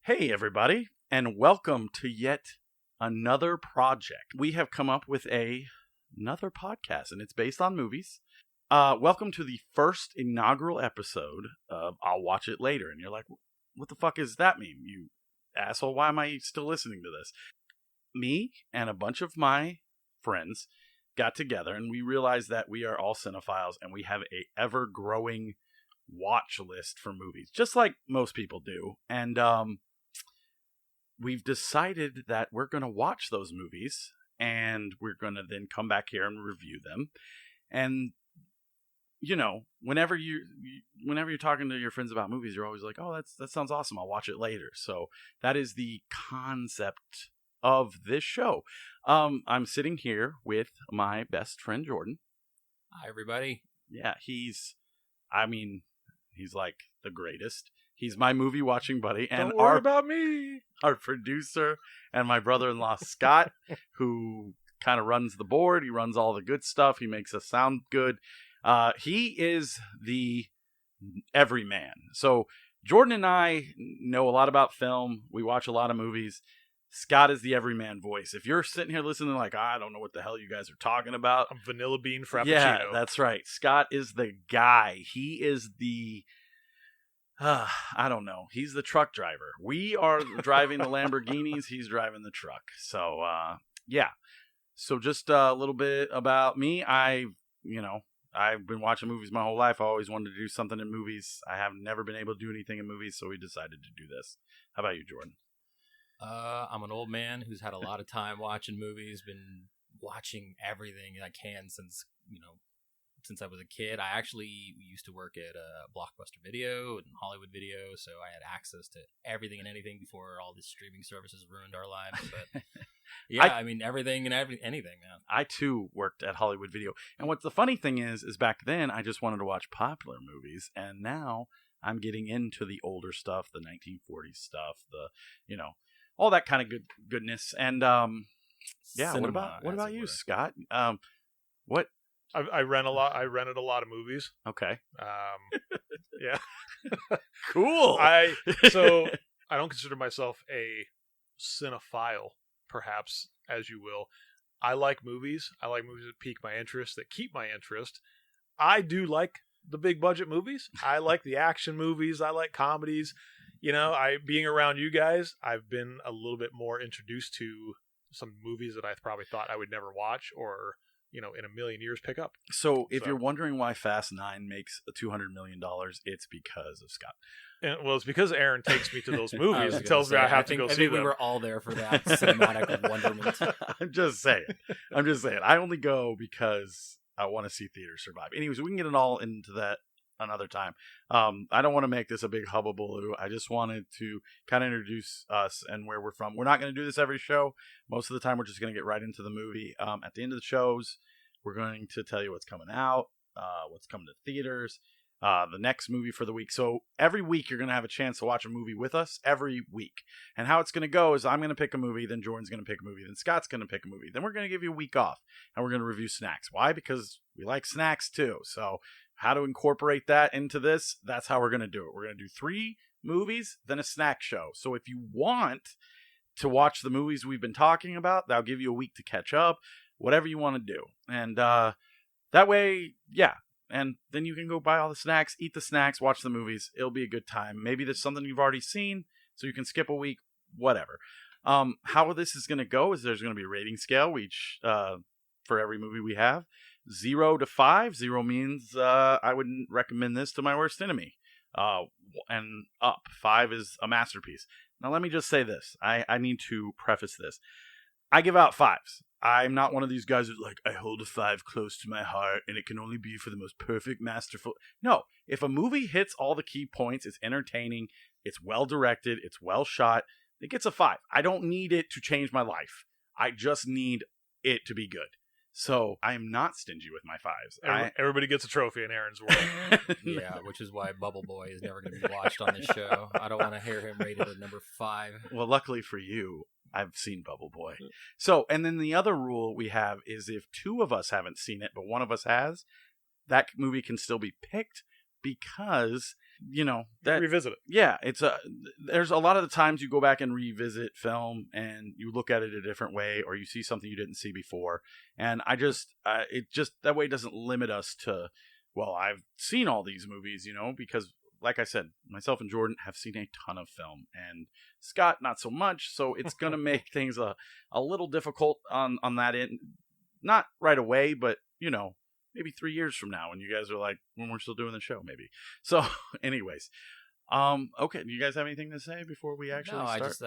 Hey, everybody, and welcome to yet another project. We have come up with another podcast, and it's based on movies. Welcome to the first inaugural episode of I'll Watch It Later. And you're like, what the fuck does that mean, you asshole? Why am I still listening to this? Me and a bunch of my friends got together, and we realized that we are all cinephiles, and we have a ever-growing watch list for movies, just like most people do. And we've decided that we're going to watch those movies, and we're going to then come back here and review them. And you know, whenever you're talking to your friends about movies, you're always like, "Oh, that sounds awesome. I'll watch it later." So that is the concept of this show. I'm sitting here with my best friend Jordan. Hi, everybody. Yeah, he's like the greatest. He's my movie watching buddy, and Don't worry about me. Our producer and my brother-in-law Scott, who kind of runs the board. He runs all the good stuff. He makes us sound good. He is the everyman. So Jordan and I know a lot about film. We watch a lot of movies. Scott is the everyman voice. If you're sitting here listening like, I don't know what the hell you guys are talking about. I'm Vanilla Bean Frappuccino. Yeah, that's right. Scott is the guy. He is the... I don't know. He's the truck driver. We are driving the Lamborghinis. He's driving the truck. So, yeah. So just a little bit about me. I've been watching movies my whole life. I always wanted to do something in movies. I have never been able to do anything in movies, so we decided to do this. How about you, Jordan? I'm an old man who's had a lot of time watching movies, been watching everything I can since I was a kid. I actually used to work at Blockbuster Video and Hollywood Video, so I had access to everything and anything before all these streaming services ruined our lives. But yeah, everything and anything, man. I too worked at Hollywood Video, and what the funny thing is back then I just wanted to watch popular movies, and now I'm getting into the older stuff, the 1940s stuff, all that kind of goodness. And yeah, Cinema, what about you, Scott? What? I rented a lot of movies. Okay. Yeah. Cool. I don't consider myself a cinephile, perhaps, as you will. I like movies. I like movies that pique my interest, that keep my interest. I do like the big budget movies. I like the action movies. I like comedies. Being around you guys, I've been a little bit more introduced to some movies that I probably thought I would never watch or in a million years pick up. So if you're wondering why Fast 9 makes $200 million, it's because of Scott. Well, it's because Aaron takes me to those movies and tells me I have to go see them. We were all there for that cinematic wonderment. I'm just saying. I only go because I want to see theater survive. Anyways, we can get it all into that another time. I don't want to make this a big hubbubaloo. I just wanted to kind of introduce us and where we're from. We're not going to do this every show. Most of the time, we're just going to get right into the movie. At the end of the shows, we're going to tell you what's coming out, what's coming to theaters, the next movie for the week. So every week, you're going to have a chance to watch a movie with us every week. And how it's going to go is I'm going to pick a movie, then Jordan's going to pick a movie, then Scott's going to pick a movie. Then we're going to give you a week off, and we're going to review snacks. Why? Because we like snacks too. So how to incorporate that into this, that's how we're going to do it. We're going to do 3 movies, then a snack show. So if you want to watch the movies we've been talking about, that'll give you a week to catch up, whatever you want to do. And that way, yeah. And then you can go buy all the snacks, eat the snacks, watch the movies. It'll be a good time. Maybe there's something you've already seen, so you can skip a week, whatever. How this is going to go is there's going to be a rating scale for every movie we have. 0 to 5. 0 means I wouldn't recommend this to my worst enemy. And up. 5 is a masterpiece. Now let me just say this. I need to preface this. I give out 5s. I'm not one of these guys who's like, I hold a 5 close to my heart and it can only be for the most perfect, masterful. No, if a movie hits all the key points, it's entertaining, it's well directed, it's well shot, it gets a 5. I don't need it to change my life. I just need it to be good. So I am not stingy with my 5s. Everybody gets a trophy in Aaron's world. Yeah, which is why Bubble Boy is never going to be watched on this show. I don't want to hear him rated at number 5. Well, luckily for you, I've seen Bubble Boy. So, and then the other rule we have is if 2 of us haven't seen it, but one of us has, that movie can still be picked because that revisit it. Yeah, there's a lot of the times you go back and revisit film and you look at it a different way, or you see something you didn't see before. And it just that way doesn't limit us to, well, I've seen all these movies, because like I said, myself and Jordan have seen a ton of film, and Scott not so much. So it's going to make things a little difficult on that end. Not right away, but maybe 3 years from now when you guys are like, when we're still doing the show, maybe. So anyways, okay. Do you guys have anything to say before we actually start?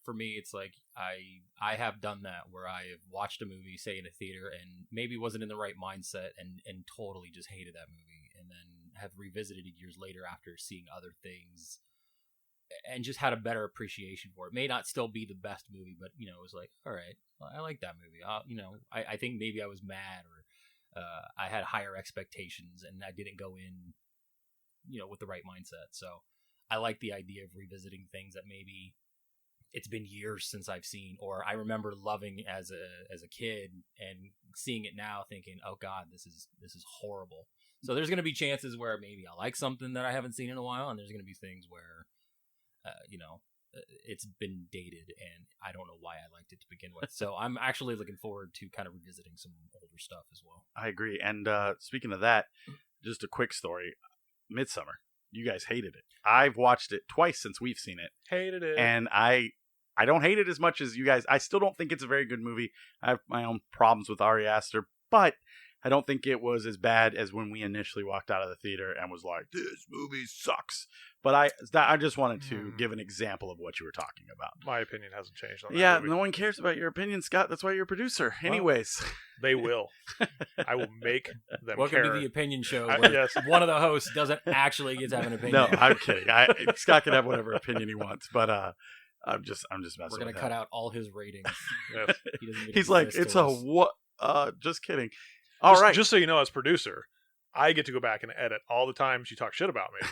For me, it's like I have done that where I have watched a movie, say in a theater, and maybe wasn't in the right mindset and totally just hated that movie, and then have revisited it years later after seeing other things and just had a better appreciation for it. May not still be the best movie, but it was like, all right, I like that movie. I think maybe I was mad, or I had higher expectations and I didn't go in, with the right mindset. So I like the idea of revisiting things that maybe it's been years since I've seen, or I remember loving as a kid and seeing it now thinking, oh God, this is horrible. So there's going to be chances where maybe I like something that I haven't seen in a while, and there's going to be things where, it's been dated and I don't know why I liked it to begin with. So I'm actually looking forward to kind of revisiting some older stuff as well. I agree. And speaking of that, just a quick story. Midsummer. You guys hated it. I've watched it twice since we've seen it. Hated it. And I don't hate it as much as you guys. I still don't think it's a very good movie. I have my own problems with Ari Aster, but I don't think it was as bad as when we initially walked out of the theater and was like, this movie sucks. But I just wanted to give an example of what you were talking about. My opinion hasn't changed on that movie. No one cares about your opinion, Scott. That's why you're a producer. Well, anyways. They will. I will make them Welcome care. to the opinion show where yes. one of the hosts doesn't actually get to have an opinion. No, I'm kidding. Scott can have whatever opinion he wants, but I'm just messing with him. We're going to cut out all his ratings. Yes. He's like, it's a what? Just kidding. Just so you know, as producer, I get to go back and edit all the times you talk shit about me.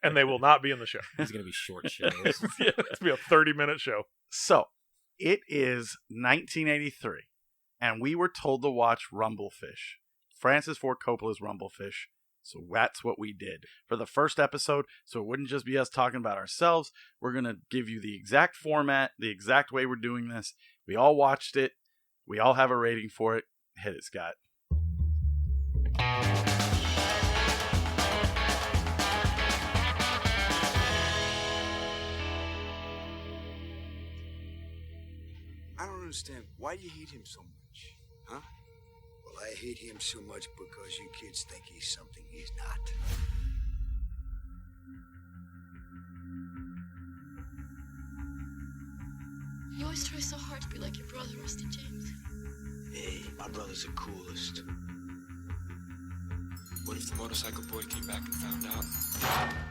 And they will not be in the show. These are going to be short shows. Yeah, it's going to be a 30-minute show. So, it is 1983, and we were told to watch Rumblefish. Francis Ford Coppola's Rumblefish. So that's what we did for the first episode. So it wouldn't just be us talking about ourselves. We're going to give you the exact format, the exact way we're doing this. We all watched it. We all have a rating for it. Hit it, Scott. I don't understand. Why do you hate him so much? Huh? Well, I hate him so much because you kids think he's something he's not. You always try so hard to be like your brother, Rusty James. Hey, my brother's the coolest. What if the motorcycle boy came back and found out?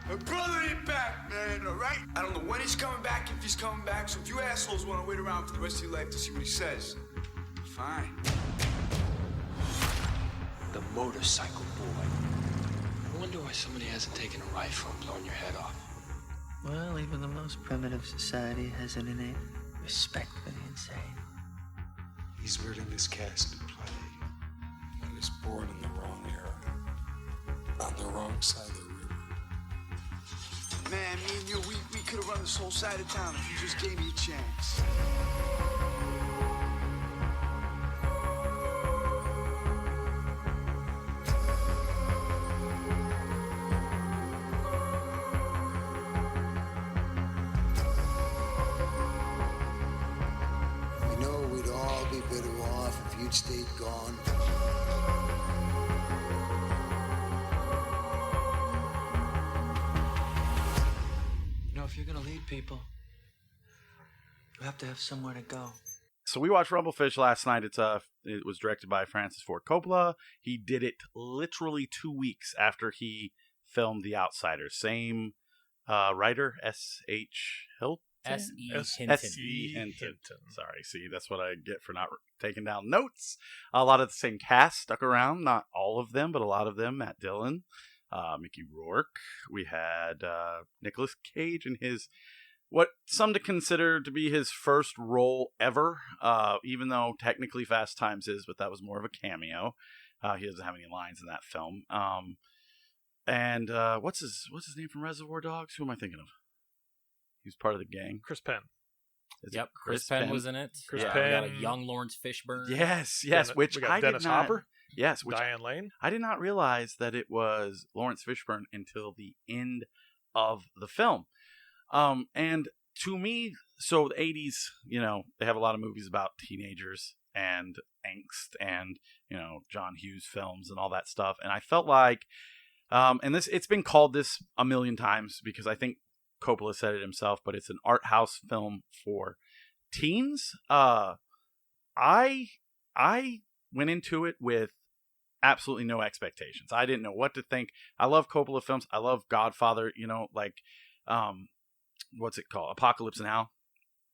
My brother ain't back, man, all right? I don't know when he's coming back, if he's coming back, so if you assholes want to wait around for the rest of your life to see what he says, fine. The motorcycle boy. I wonder why somebody hasn't taken a rifle and blown your head off. Well, even the most primitive society has an innate respect for the insane. He's murdered this cast in play. He was born in the wrong era. On the wrong side of the river. Man, me and you, we could have run this whole side of town if you just gave me a chance. You know, we'd all be better off if you'd stayed gone. If you're going to lead people, you have to have somewhere to go. So we watched Rumblefish last night. It was directed by Francis Ford Coppola. He did it literally 2 weeks after he filmed The Outsiders. Same writer, S.H. Hilton? S.E. Hinton. Sorry, see, that's what I get for not taking down notes. A lot of the same cast stuck around. Not all of them, but a lot of them. Matt Dillon. Mickey Rourke. We had Nicolas Cage in his what some to consider to be his first role ever, even though technically Fast Times is, but that was more of a cameo. He doesn't have any lines in that film. And what's his name from Reservoir Dogs? Who am I thinking of? He was part of the gang. Chris Penn. Yep, Chris Penn was in it. Chris We Penn. got a young Lawrence Fishburne. Yes, which we got I Dennis did not. Hopper. Yes, which Diane Lane. I did not realize that it was Lawrence Fishburne until the end of the film. And to me, so the 80s, they have a lot of movies about teenagers and angst and, John Hughes films and all that stuff. And I felt like, and it's been called this a million times because I think Coppola said it himself, but it's an art house film for teens. I went into it with absolutely no expectations. I didn't know what to think. I love Coppola films. I love Godfather, what's it called? Apocalypse Now.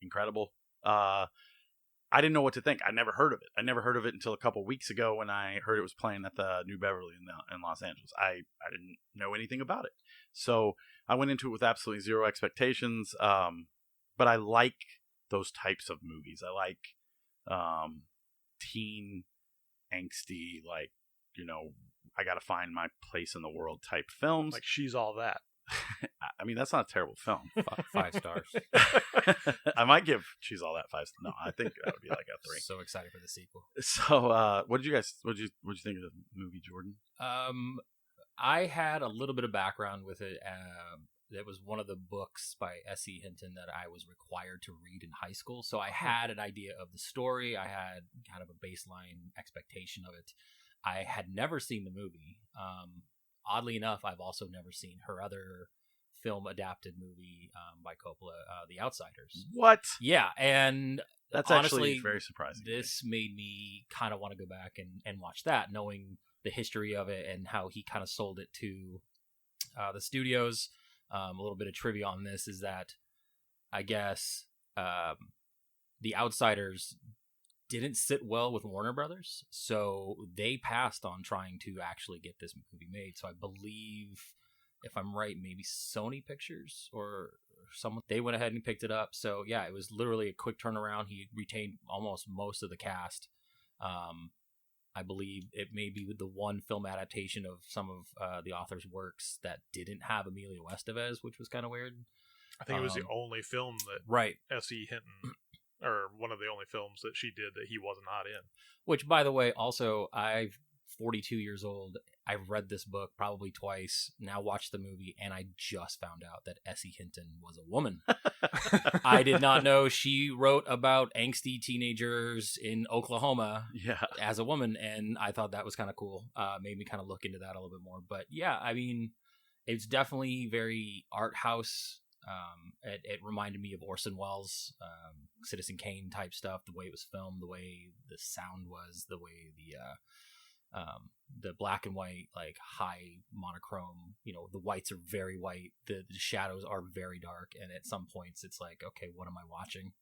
Incredible. I didn't know what to think. I never heard of it. I never heard of it until a couple weeks ago when I heard it was playing at the New Beverly in Los Angeles. I didn't know anything about it. So I went into it with absolutely zero expectations. But I like those types of movies. I like teen, angsty, I got to find my place in the world type films. Like She's All That. I mean, that's not a terrible film. 5 stars. I might give She's All That 5 stars. No, I think that would be like a 3. So excited for the sequel. So, what did you think of the movie, Jordan? I had a little bit of background with it. It was one of the books by S.E. Hinton that I was required to read in high school. So I had an idea of the story. I had kind of a baseline expectation of it. I had never seen the movie. Oddly enough, I've also never seen her other film adapted movie by Coppola, The Outsiders. What? Yeah, and that's honestly, actually very surprising. This made me kind of want to go back and watch that, knowing the history of it and how he kind of sold it to the studios. A little bit of trivia on this is that I guess The Outsiders didn't sit well with Warner Brothers, so they passed on trying to actually get this movie made. So I believe, if I'm right, maybe Sony Pictures or someone, they went ahead and picked it up. So yeah, it was literally a quick turnaround. He retained almost most of the cast. I believe it may be the one film adaptation of some of the author's works that didn't have Emilio Estevez, which was kind of weird. I think it was the only film that right. S.E. Hinton, or one of the only films that she did that he was not in. Which, by the way, also, I'm 42 years old. I've read this book probably twice, now watched the movie, and I just found out that S.E. Hinton was a woman. I did not know she wrote about angsty teenagers in Oklahoma as a woman, and I thought that was kind of cool. Made me kind of look into that a little bit more. But yeah, I mean, it's definitely very art house. It reminded me of Orson Welles, Citizen Kane type stuff, the way it was filmed, the way the sound was, the way the black and white, like high monochrome, the whites are very white, the shadows are very dark, and at some points it's like, okay, what am I watching?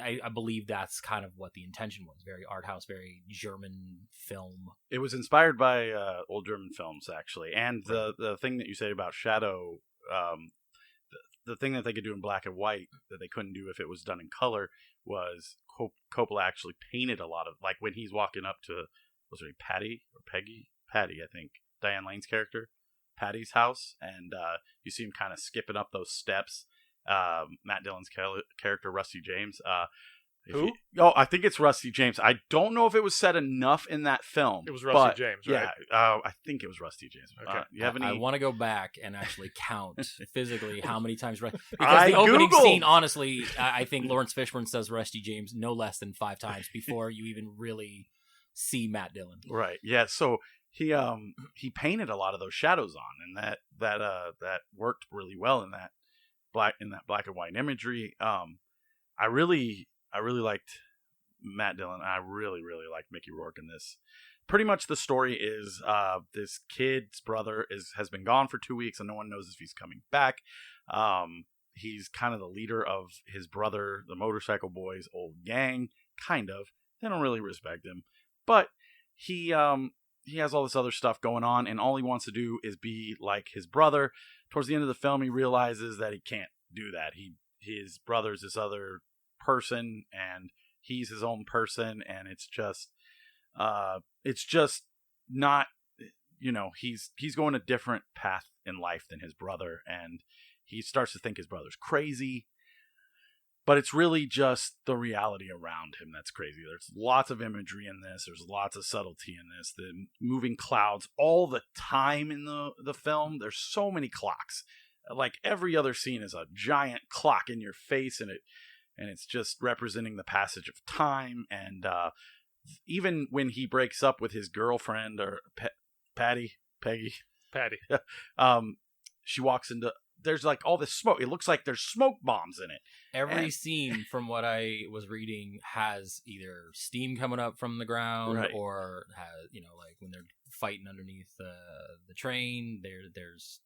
I believe that's kind of what the intention was. Very art house, very German film. It was inspired by old German films, actually. And the thing that you said about shadow, the thing that they could do in black and white that they couldn't do if it was done in color was Coppola actually painted a lot of, like when he's walking up to, was it Patty or Peggy? Patty, I think. Diane Lane's character. Patty's house. And you see him kind of skipping up those steps. Matt Dillon's character, Rusty James. Who? I think it's Rusty James. I don't know if it was said enough in that film. It was Rusty James, right? Yeah, I think it was Rusty James. Okay. You have any? I want to go back and actually count physically how many times because the opening scene, honestly, I think Lawrence Fishburne says Rusty James no less than 5 times before you even really see Matt Dillon. Right. Yeah. So he painted a lot of those shadows on, and that worked really well in that black and white imagery. I really liked Matt Dillon. I really liked Mickey Rourke in this. Pretty much the story is this kid's brother has been gone for 2 weeks and no one knows if he's coming back. He's kind of the leader of his brother, the Motorcycle Boys' old gang, kind of. They don't really respect him. But he has all this other stuff going on, and all he wants to do is be like his brother. Towards the end of the film, he realizes that he can't do that. His brother's this other person, and he's his own person, and it's just not, he's going a different path in life than his brother, and he starts to think his brother's crazy. But it's really just the reality around him that's crazy. There's lots of imagery in this. There's lots of subtlety in this. The moving clouds all the time in the film. There's so many clocks. Like every other scene is a giant clock in your face, and it's just representing the passage of time. And even when he breaks up with his girlfriend or Peggy, she walks into. There's like all this smoke. It looks like there's smoke bombs in it. Every scene, from what I was reading, has either steam coming up from the ground, Right. or has, like when they're fighting underneath the train. There's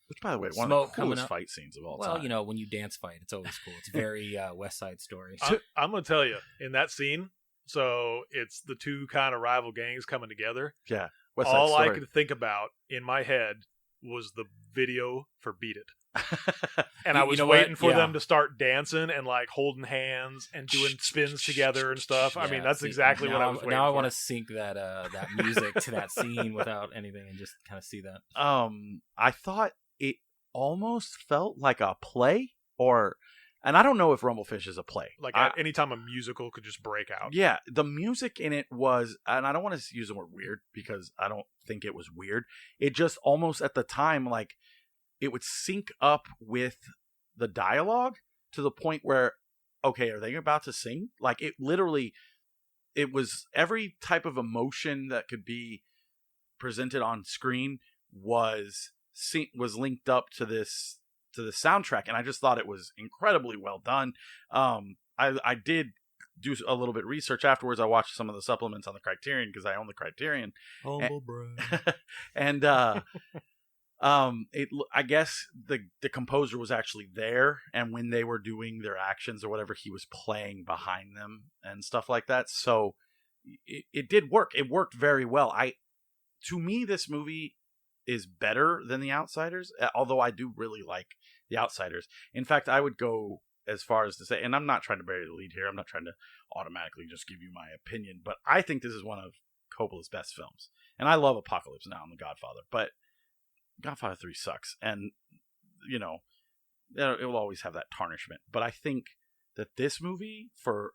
Which, by the way, one smoke of the coming coolest up. fight scenes of all time. Well, when you dance fight, it's always cool. It's very West Side Story. I'm going to tell you, in that scene, so it's the two kind of rival gangs coming together. Yeah. West Side All I Story. could think about in my head was the video for Beat It. And I was know what? waiting for Yeah. them to start dancing and like holding hands and doing spins together and stuff. I mean, that's exactly what I was waiting Now for. I want to sync that music to that scene without anything and just kind of see that. I thought it almost felt like a play, and I don't know if Rumblefish is a play. Like at any time a musical could just break out. Yeah, the music in it was, and I don't want to use the word weird because I don't think it was weird. It just almost at the time, like, it would sync up with the dialogue to the point where, okay, are they about to sing? Like, it literally, it was every type of emotion that could be presented on screen was linked up to this soundtrack, and I just thought it was incredibly well done. I did do a little bit of research afterwards. I watched some of the supplements on the Criterion because I own the Criterion. Humble brag. And I guess the composer was actually there, and when they were doing their actions or whatever, he was playing behind them and stuff like that. So it did work. It worked very well. To me, this movie is better than The Outsiders, although I do really like The Outsiders. In fact, I would go as far as to say, and I'm not trying to bury the lead here, I'm not trying to automatically just give you my opinion, but I think this is one of Coppola's best films. And I love Apocalypse Now and The Godfather, but Godfather 3 sucks. And, it will always have that tarnishment. But I think that this movie, for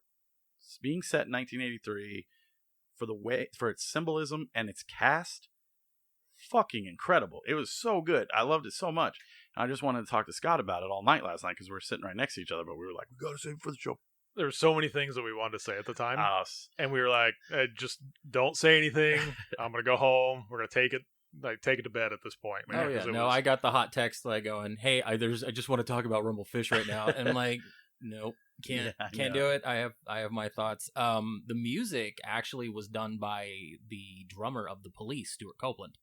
being set in 1983, for its symbolism and its cast, fucking incredible. It was so good. I loved it so much. I just wanted to talk to Scott about it all night last night because we were sitting right next to each other, but we were like, we gotta save it for the show. There were so many things that we wanted to say at the time. Us. And we were like, just don't say anything. I'm going to go home. We're going to take it to bed at this point. Man, Oh yeah, no, I got the hot text like going, "Hey, I just want to talk about Rumblefish right now," and I'm like, "Nope, can't do it." I have my thoughts. The music actually was done by the drummer of the Police, Stuart Copeland,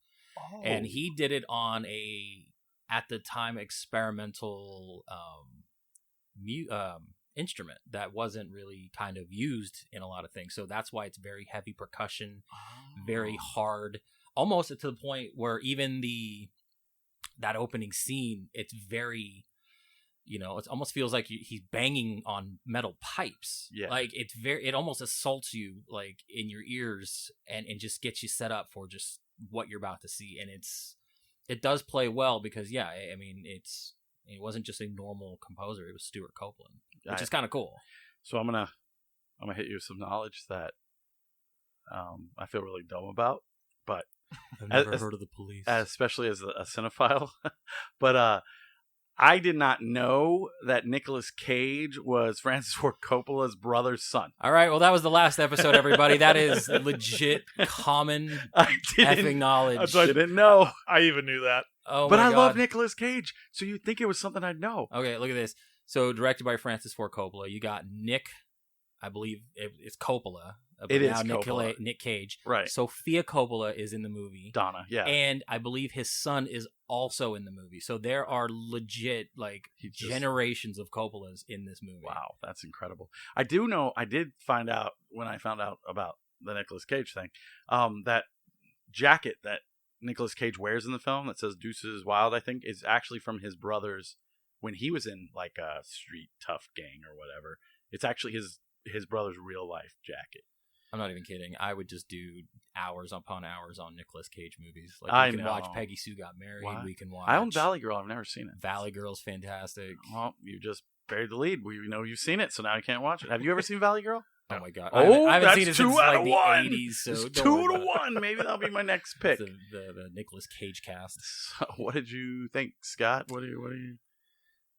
and he did it on at the time experimental instrument that wasn't really kind of used in a lot of things. So that's why it's very heavy percussion, very hard. Almost to the point where even that opening scene, it's very, it almost feels like he's banging on metal pipes. Yeah. Like it almost assaults you like in your ears and just gets you set up for just what you're about to see. And it does play well because I mean, it wasn't just a normal composer. It was Stuart Copeland, which is kind of cool. So I'm gonna hit you with some knowledge that I feel really dumb about, but I've never heard of the Police, especially as a cinephile. But I did not know that Nicolas Cage was Francis Ford Coppola's brother's son. All right, well, that was the last episode, everybody. That is legit common effing knowledge. I didn't know. I even knew that. Oh, but my I God. love Nicolas Cage, so you'd think it was something I'd know. Okay, look at this. So, directed by Francis Ford Coppola. You got Nick, I believe it's Coppola. It is Coppola. Coppola. Nick Cage. Right. Sophia Coppola is in the movie. Donna, yeah. And I believe his son is also in the movie. So there are legit, generations of Coppolas in this movie. Wow, that's incredible. I did find out when I found out about the Nicolas Cage thing, that jacket that Nicolas Cage wears in the film that says Deuces Wild, I think, is actually from his brother's when he was in like a street tough gang or whatever. It's actually his brother's real life jacket. I'm not even kidding. I would just do hours upon hours on Nicolas Cage movies. Like I we can know. watch Peggy Sue Got Married. Why? We can watch. I own Valley Girl. I've never seen it. Valley Girl's fantastic. Well, you just buried the lead. We know you've seen it, so now you can't watch it. Have you ever seen Valley Girl? Oh my god! Oh, I haven't that's seen it 2 since out like of the 1. 80s. So It's don't 2 worry to about it. 1. Maybe that'll be my next pick. The Nicolas Cage cast. So, what did you think, Scott? What are you?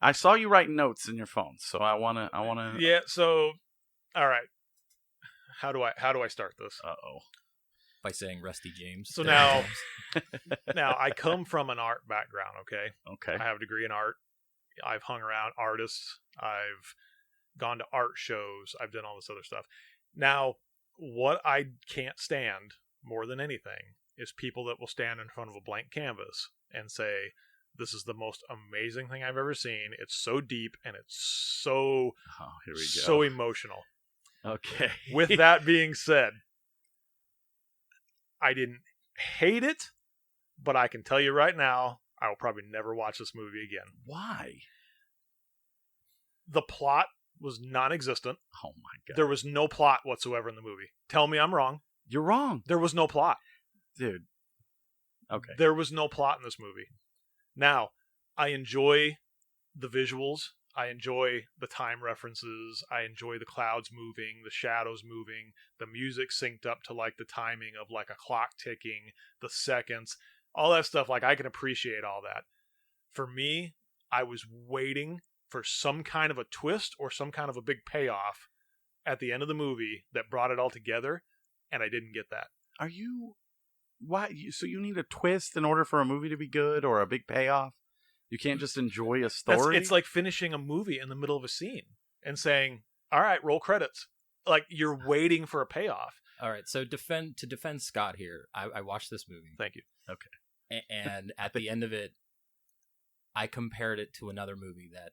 I saw you writing notes in your phone, so I wanna. Yeah. So, all right. How do I start this? By saying Rusty James. So now I come from an art background. Okay. I have a degree in art. I've hung around artists. I've gone to art shows. I've done all this other stuff. Now, what I can't stand more than anything is people that will stand in front of a blank canvas and say, this is the most amazing thing I've ever seen. It's so deep and it's so here we go. so emotional. Okay. With that being said, I didn't hate it, but I can tell you right now, I will probably never watch this movie again. Why? The plot was non-existent. Oh my god. There was no plot whatsoever in the movie. Tell me I'm wrong. You're wrong, There was no plot. dude. Okay. There was no plot in this movie. Now, I enjoy the visuals. I enjoy the time references. I enjoy the clouds moving, the shadows moving, the music synced up to like the timing of like a clock ticking, the seconds, all that stuff. Like I can appreciate all that. For me, I was waiting for some kind of a twist or some kind of a big payoff at the end of the movie that brought it all together, and I didn't get that. Are you? Why? So you need a twist in order for a movie to be good, or a big payoff? You can't just enjoy a story. It's like finishing a movie in the middle of a scene and saying, "All right, roll credits." Like you're waiting for a payoff. All right, so to defend Scott here, I watched this movie. Thank you. Okay. And at the end of it, I compared it to another movie that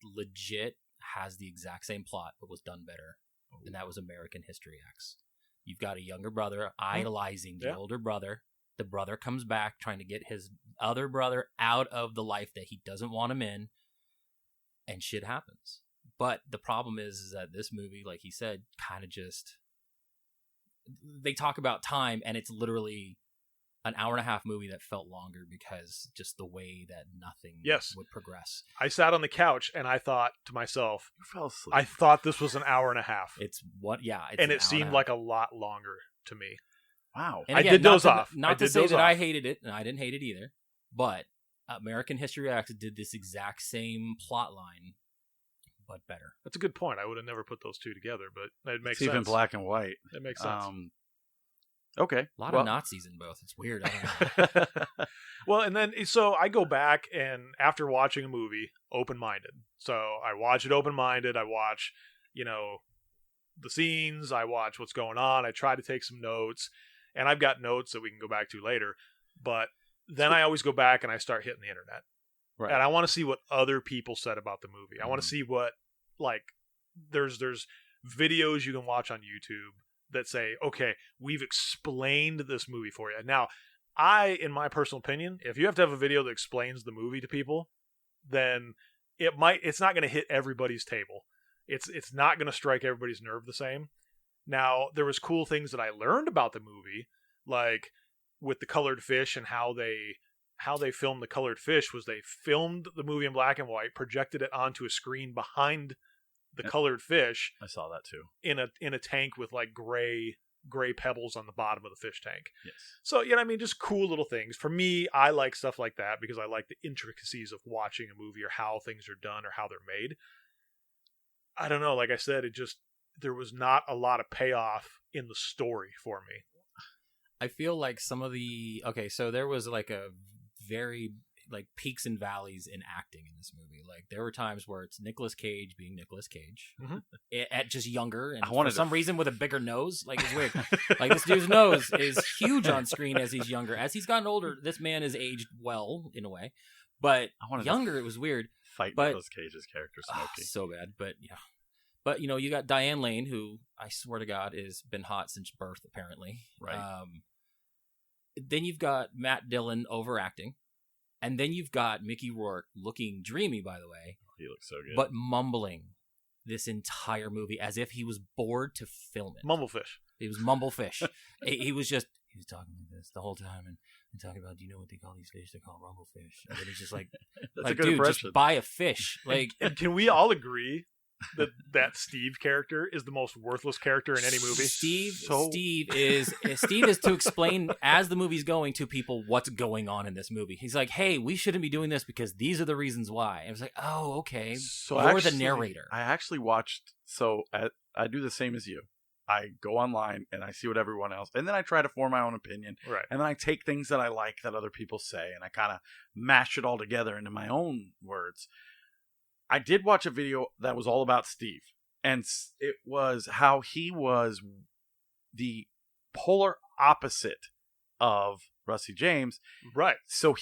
legit has the exact same plot but was done better, and that was American History X. You've got a younger brother idolizing the older brother. The brother comes back trying to get his other brother out of the life that he doesn't want him in, and shit happens. But the problem is that this movie, like he said, kind of just... They talk about time, and it's literally an hour-and-a-half movie that felt longer because just the way that nothing would progress. I sat on the couch, and I thought to myself, You fell asleep. I thought this was an hour and a half. It's an and it hour seemed and a like a lot longer to me. Wow. And I again, did doze not to, off. Not I to did say doze that I off. hated it, and I didn't hate it either, but American History X did this exact same plot line, but better. That's a good point. I would have never put those two together, but it makes It's sense. even black and white. It makes sense. Okay. A lot of Nazis in both. It's weird. I don't know. Well, and then so I go back and after watching a movie, open-minded. So I watch it open-minded. I watch, the scenes. I watch what's going on. I try to take some notes, and I've got notes that we can go back to later. But then I always go back and I start hitting the internet, Right. and I want to see what other people said about the movie. I want to see what there's videos you can watch on YouTube that say, okay, we've explained this movie for you. Now, in my personal opinion, if you have to have a video that explains the movie to people, then it's not going to hit everybody's table. It's not going to strike everybody's nerve the same. Now, there was cool things that I learned about the movie, like with the colored fish and how they filmed the colored fish was they filmed the movie in black and white, projected it onto a screen behind the colored fish. I saw that too. In a tank with like gray pebbles on the bottom of the fish tank. Yes. So, just cool little things. For me, I like stuff like that because I like the intricacies of watching a movie or how things are done or how they're made. I don't know. Like I said, there was not a lot of payoff in the story for me. I feel like some of the... Okay, so there was like a very... like peaks and valleys in acting in this movie. Like there were times where it's Nicolas Cage being Nicolas Cage at just younger, and for some reason with a bigger nose. Like it's weird. Like this dude's nose is huge on screen as he's younger. As he's gotten older, this man is aged well in a way, but younger it was weird. Nicolas Cage's character Smokey. So bad, but yeah. But you got Diane Lane, who I swear to God has been hot since birth, apparently. Right. Then you've got Matt Dillon overacting. And then you've got Mickey Rourke looking dreamy, by the way. He looks so good. But mumbling this entire movie as if he was bored to film it. Mumblefish. He was mumblefish. He was talking like this the whole time and talking about, do you know what they call these fish? They're called rumblefish. And then he's just like, That's a good dude, impression. just buy a fish. Like, And can we all agree that Steve character is the most worthless character in any movie? Steve is to explain as the movie's going to people what's going on in this movie. He's like, hey, we shouldn't be doing this because these are the reasons why. And I was like, oh, okay. So you're the narrator. I actually watched. So I do the same as you. I go online and I see what everyone else, and then I try to form my own opinion. Right. And then I take things that I like that other people say, and I kind of mash it all together into my own words. I did watch a video that was all about Steve, and it was how he was the polar opposite of Rusty James. Right. So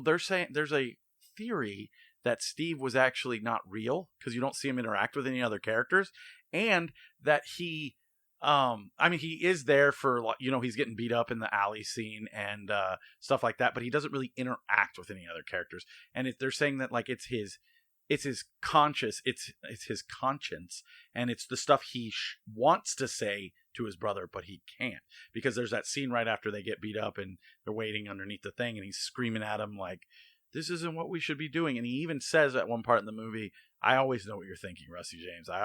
they're saying there's a theory that Steve was actually not real because you don't see him interact with any other characters, and that he he is there for, he's getting beat up in the alley scene and stuff like that, but he doesn't really interact with any other characters. And they're saying that like it's his conscience, it's his conscience, and it's the stuff he wants to say to his brother, but he can't, because there's that scene right after they get beat up and they're waiting underneath the thing, and he's screaming at him like, this isn't what we should be doing. And he even says at one part in the movie, I always know what you're thinking, Rusty James. I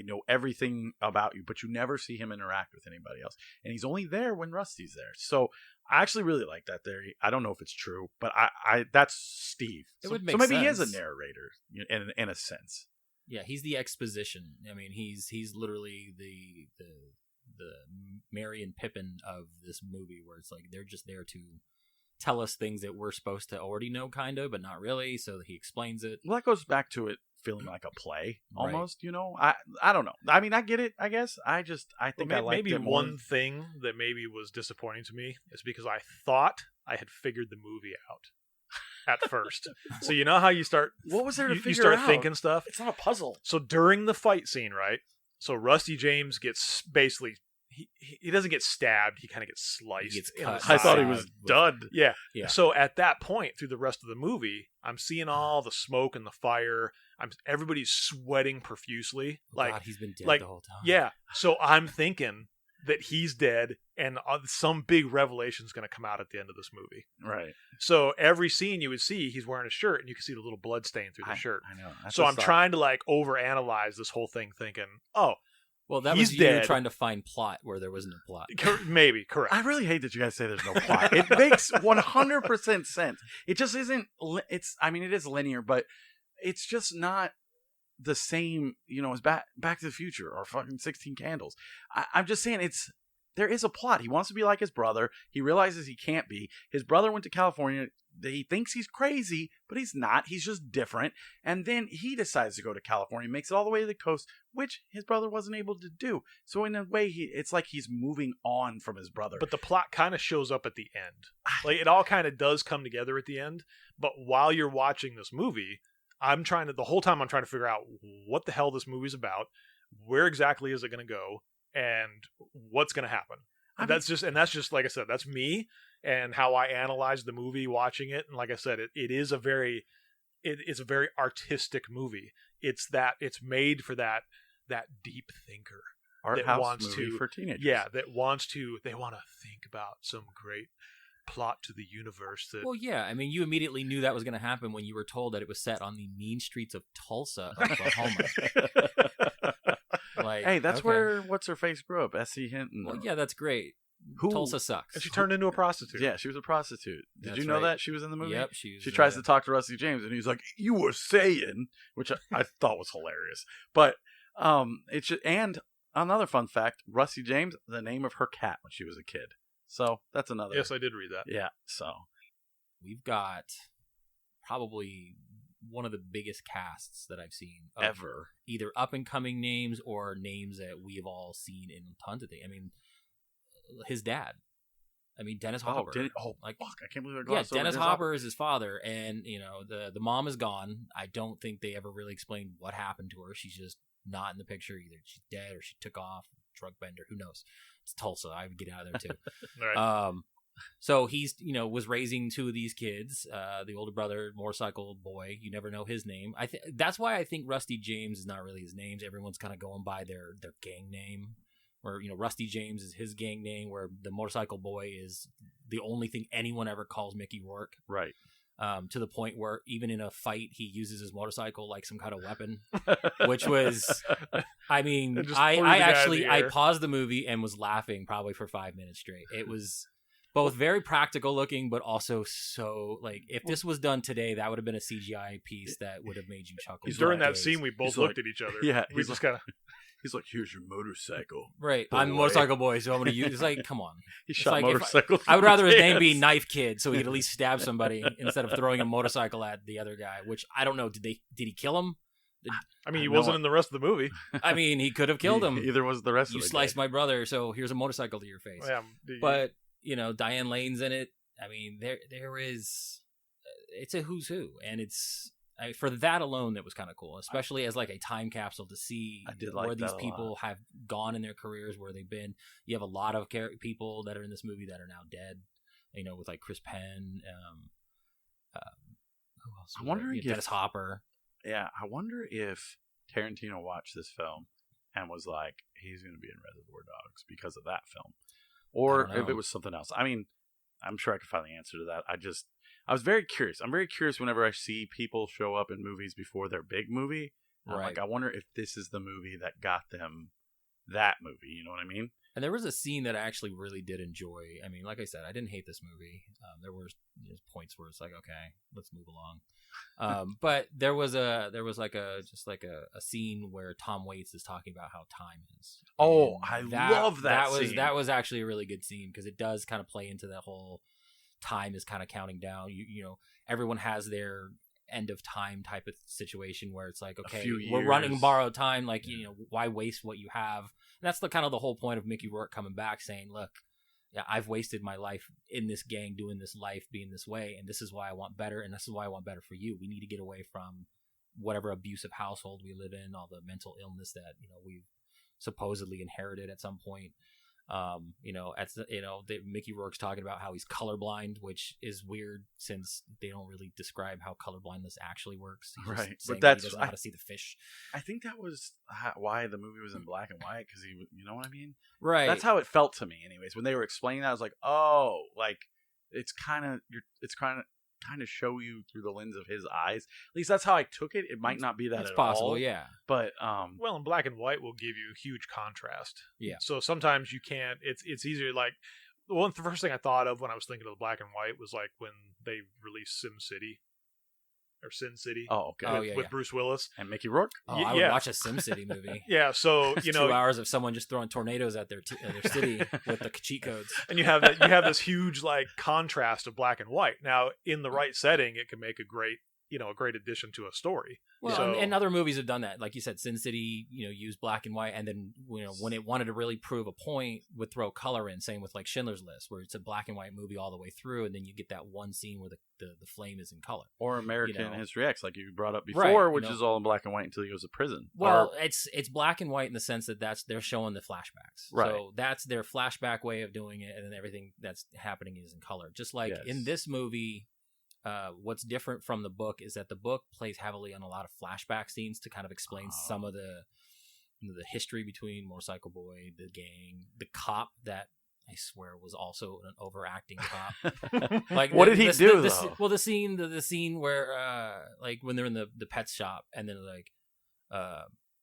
know everything about you, but you never see him interact with anybody else. And he's only there when Rusty's there. So I actually really like that theory. I don't know if it's true, but I that's Steve. It would make so maybe sense. He is a narrator in a sense. Yeah, he's the exposition. I mean, he's literally the Merry and Pippin of this movie, where it's like they're just there to tell us things that we're supposed to already know, kind of, but not really. So he explains it. Well, that goes back to it feeling like a play almost. Right. I don't know. I mean, I get it, I guess. I think I liked maybe it more. one thing that maybe was disappointing to me is because I thought I had figured the movie out at first. So you know how you start, what was there to you figure start out? thinking stuff. It's not a puzzle. So during the fight scene, right? So Rusty James gets basically, he doesn't get stabbed. He kind of gets sliced. He gets in cut. the I thought he side. was done. Yeah. Yeah. So at that point, through the rest of the movie, I'm seeing all the smoke and the fire. Everybody's sweating profusely. Oh, God, he's been dead the whole time. Yeah. So I'm thinking that he's dead, and some big revelation is going to come out at the end of this movie. Right. So every scene you would see, he's wearing a shirt, and you can see the little blood stain through the shirt. I know. So I'm trying to like overanalyze this whole thing, thinking, oh, Well, that he's was you dead. trying to find plot where there wasn't a plot. Maybe correct. I really hate that you guys say there's no plot. It makes 100% sense. It just isn't. It is linear, but it's just not the same. As Back to the Future or fucking 16 Candles. I'm just saying there is a plot. He wants to be like his brother. He realizes he can't be. His brother went to California. He thinks he's crazy, but he's not. He's just different. And then he decides to go to California, makes it all the way to the coast, which his brother wasn't able to do. So in a way, it's like he's moving on from his brother. But the plot kind of shows up at the end. Like it all kind of does come together at the end. But while you're watching this movie, the whole time I'm trying to figure out what the hell this movie's about, where exactly is it going to go, and what's going to happen. That's just like I said, that's me and how I analyze the movie watching it. And like I said, it's a very artistic movie. It's made for that deep thinker. Art that house wants movie to, for teenagers. Yeah, they want to think about some great plot to the universe. Well, yeah. I mean, you immediately knew that was going to happen when you were told that it was set on the mean streets of Tulsa, Oklahoma. Hey, that's where what's-her-face grew up, S.C. Hinton. Well, yeah, that's great. Tulsa sucks. And she turned into a prostitute. Yeah, she was a prostitute. Did That's you know right. that she was in the movie? Yep, she tries to talk to Rusty James, and he's like, "You were saying," which I thought was hilarious. But it's just, and another fun fact: Rusty James, the name of her cat when she was a kid. So that's another. Yes, I did read that. Yeah. So we've got probably one of the biggest casts that I've seen ever. Either up and coming names or names that we've all seen in tons of things. I mean, his dad. I mean, Dennis Hopper. Fuck! I can't believe I glossed over Dennis Hopper is his father, and the mom is gone. I don't think they ever really explained what happened to her. She's just not in the picture. Either she's dead or she took off, drug bender. Who knows? It's Tulsa. I would get out of there too. Right. So he's, was raising two of these kids. The older brother, motorcycle boy, you never know his name. That's why I think Rusty James is not really his name. Everyone's kind of going by their gang name. Where, Rusty James is his gang name, where the motorcycle boy is the only thing anyone ever calls Mickey Rourke. Right. To the point where even in a fight, he uses his motorcycle like some kind of weapon, which was, I mean, I paused the movie and was laughing probably for 5 minutes straight. It was both very practical looking, but also so, like, if this was done today, that would have been a CGI piece that would have made you chuckle. During that scene, we both looked at each other. Yeah. We just kind of... He's like, here's your motorcycle. Right. I'm a motorcycle boy, so I'm going to use... It's like, come on. He shot motorcycles. I would rather his name be Knife Kid, so he could at least stab somebody instead of throwing a motorcycle at the other guy, which I don't know. Did he kill him? I mean, he wasn't in the rest of the movie. I mean, he could have killed him. Either was the rest of You the sliced guy. my brother, so here's a motorcycle to your face. Yeah, but, Diane Lane's in it. I mean, there is... It's a who's who, and it's... for that alone, that was kind of cool, especially as like a time capsule to see where these people have gone in their careers, where they've been. You have a lot of people that are in this movie that are now dead, with like Chris Penn. Who else? I wonder if Dennis Hopper. Yeah, I wonder if Tarantino watched this film and was like, he's going to be in Reservoir Dogs because of that film, or if it was something else. I mean, I'm sure I could find the answer to that. I was very curious. I'm very curious whenever I see people show up in movies before their big movie. Right. Like, I wonder if this is the movie that got them that movie. You know what I mean? And there was a scene that I actually really did enjoy. I mean, like I said, I didn't hate this movie. There were points where it's like, okay, let's move along. But there was a scene where Tom Waits is talking about how time is. Oh, I love that scene. That was actually a really good scene because it does kind of play into that whole time is kind of counting down. Everyone has their end of time type of situation where it's like, okay, we're running borrowed time. Like, why waste what you have? And that's the kind of the whole point of Mickey Rourke coming back saying, look, yeah, I've wasted my life in this gang, doing this life, being this way. And this is why I want better. And this is why I want better for you. We need to get away from whatever abusive household we live in, all the mental illness that, we've supposedly inherited at some point. Mickey Rourke's talking about how he's colorblind, which is weird since they don't really describe how colorblindness actually works. Right, but that's he doesn't know how to see the fish. I think that was why the movie was in black and white, because you know what I mean? Right. That's how it felt to me, anyways. When they were explaining that, I was like, oh, like it's kind of show you through the lens of his eyes. At least that's how I took it. It might not be that it's at possible, all, yeah. But well, in black and white will give you huge contrast. Yeah. So sometimes you can't. It's easier. Like the first thing I thought of when I was thinking of the black and white was like when they released Sin City. Oh, okay. With Bruce Willis and Mickey Rourke. Oh, I would watch a SimCity movie. Yeah, so 2 hours of someone just throwing tornadoes at their city with the cheat codes, and you have this huge like contrast of black and white. Now, in the right setting, it can make a great addition to a story. Well, and other movies have done that. Like you said, Sin City, used black and white, and then when it wanted to really prove a point, would throw color in. Same with like Schindler's List, where it's a black and white movie all the way through, and then you get that one scene where the flame is in color. Or American History X, like you brought up before, right, which is all in black and white until he goes to prison. Well, it's black and white in the sense that they're showing the flashbacks. Right. So that's their flashback way of doing it, and then everything that's happening is in color. Just like in this movie. What's different from the book is that the book plays heavily on a lot of flashback scenes to kind of explain some of the history between Motorcycle Boy, the gang, the cop that I swear was also an overacting cop. Like, what did he do though? Well, the scene where like when they're in the pet shop and then like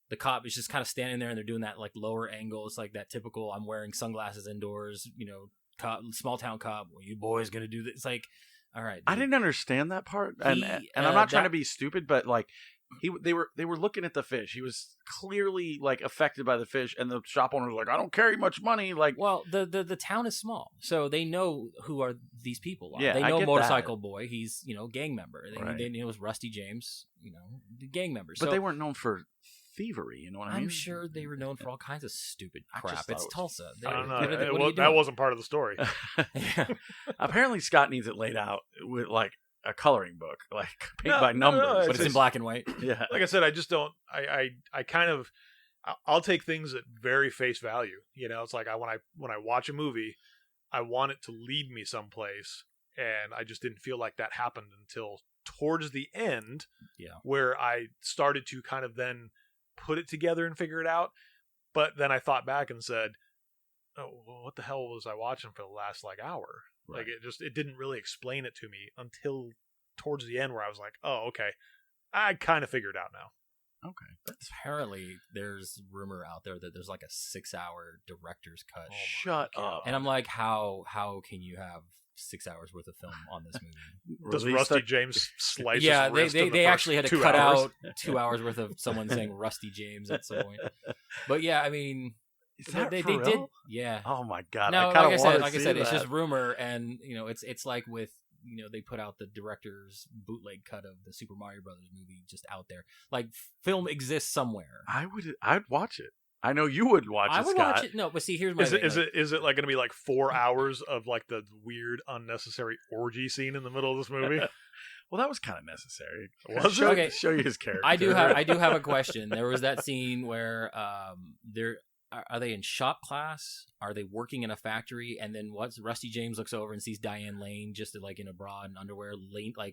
the cop is just kind of standing there and they're doing that like lower angle. It's like that typical I'm wearing sunglasses indoors, cop, small town cop. Well, you boys gonna do this? It's like. All right, dude. I didn't understand that part, and I'm not trying to be stupid, but like they were looking at the fish. He was clearly like affected by the fish, and the shop owner was like, "I don't carry much money." Like, well, the town is small, so they know who are these people. Yeah, they know I get Motorcycle that. Boy. He's gang member. Right. They knew it was Rusty James. The gang members. But they weren't known for thievery. You know what I mean? I'm sure they were known for all kinds of stupid crap. It's Tulsa. I don't know. That wasn't part of the story. Yeah. Apparently, Scott needs it laid out with like a coloring book, like paint by numbers, but it's in black and white. Yeah. Like I said, I just don't. I kind of. I'll take things at very face value. It's like when I watch a movie, I want it to lead me someplace, and I just didn't feel like that happened until towards the end, where I started to kind of then put it together and figure it out. But then I thought back and said, oh, well, what the hell was I watching for the last hour? Right. Like it didn't really explain it to me until towards the end, where I was like, oh, okay, I kind of figured it out now. Okay. Apparently, there's rumor out there that there's like a 6-hour director's cut. Shut up. And I'm like, how can you have 6 hours worth of film on this movie? Does Rusty James slice? Yeah, his wrist in the they first actually had to 2 cut hours? out 2 hours worth of someone saying Rusty James at some point. But yeah, I mean, Is that they for real? did. Yeah. Oh my god! No, I like I said, it's that. just rumor, and it's like with. They put out the director's bootleg cut of the Super Mario Brothers movie just out there. Like, film exists somewhere. I'd watch it. I know you would watch it, I would Scott. watch it. No, but see, here's my thing. Is it like going to be like 4 hours of like the weird unnecessary orgy scene in the middle of this movie? Well, that was kind of necessary. Was it? Okay. Show you his character. I do have a question. There was that scene where are they in shop class? Are they working in a factory? And then Rusty James looks over and sees Diane Lane just like in a bra and underwear,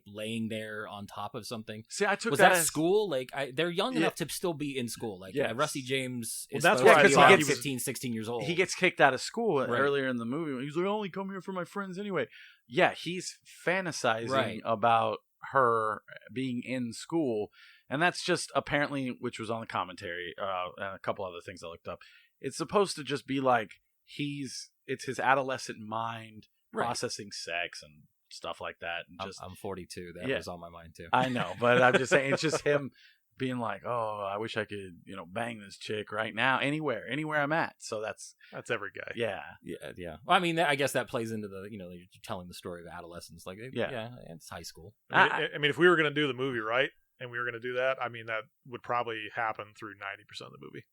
laying there on top of something. See, I took was that that as school? Like they're young enough to still be in school. Like Yes. Rusty James is that's supposed why to be I thought about he was- 15, 16 years old. he gets kicked out of school Right. earlier in the movie. He's like, I only come here for my friends anyway. Yeah, he's fantasizing Right. about her being in school, and that's just apparently, which was on the commentary, and a couple other things I looked up. It's supposed to just be like it's his adolescent mind Right. processing sex and stuff like that. And just I'm 42. That Yeah. was on my mind too. I know, but I'm just saying it's just him being like, oh, I wish I could, bang this chick right now, anywhere I'm at. So that's every guy. yeah. Yeah. Well, I mean, I guess that plays into the you're telling the story of adolescence. Like, Yeah. it's high school. I mean, if we were going to do the movie right, and we were going to do that, I mean, that would probably happen through 90% of the movie.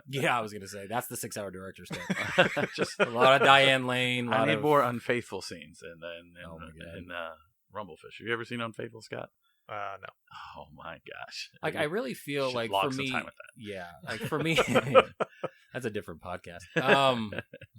Yeah, I was gonna say that's the 6-hour director's cut. Just a lot of Diane Lane. I need more unfaithful scenes in Oh my God. in Rumblefish. Have you ever seen Unfaithful, Scott? No. Oh my gosh! Like, I really feel should like log for some me, time with that. yeah, like for me, that's a different podcast.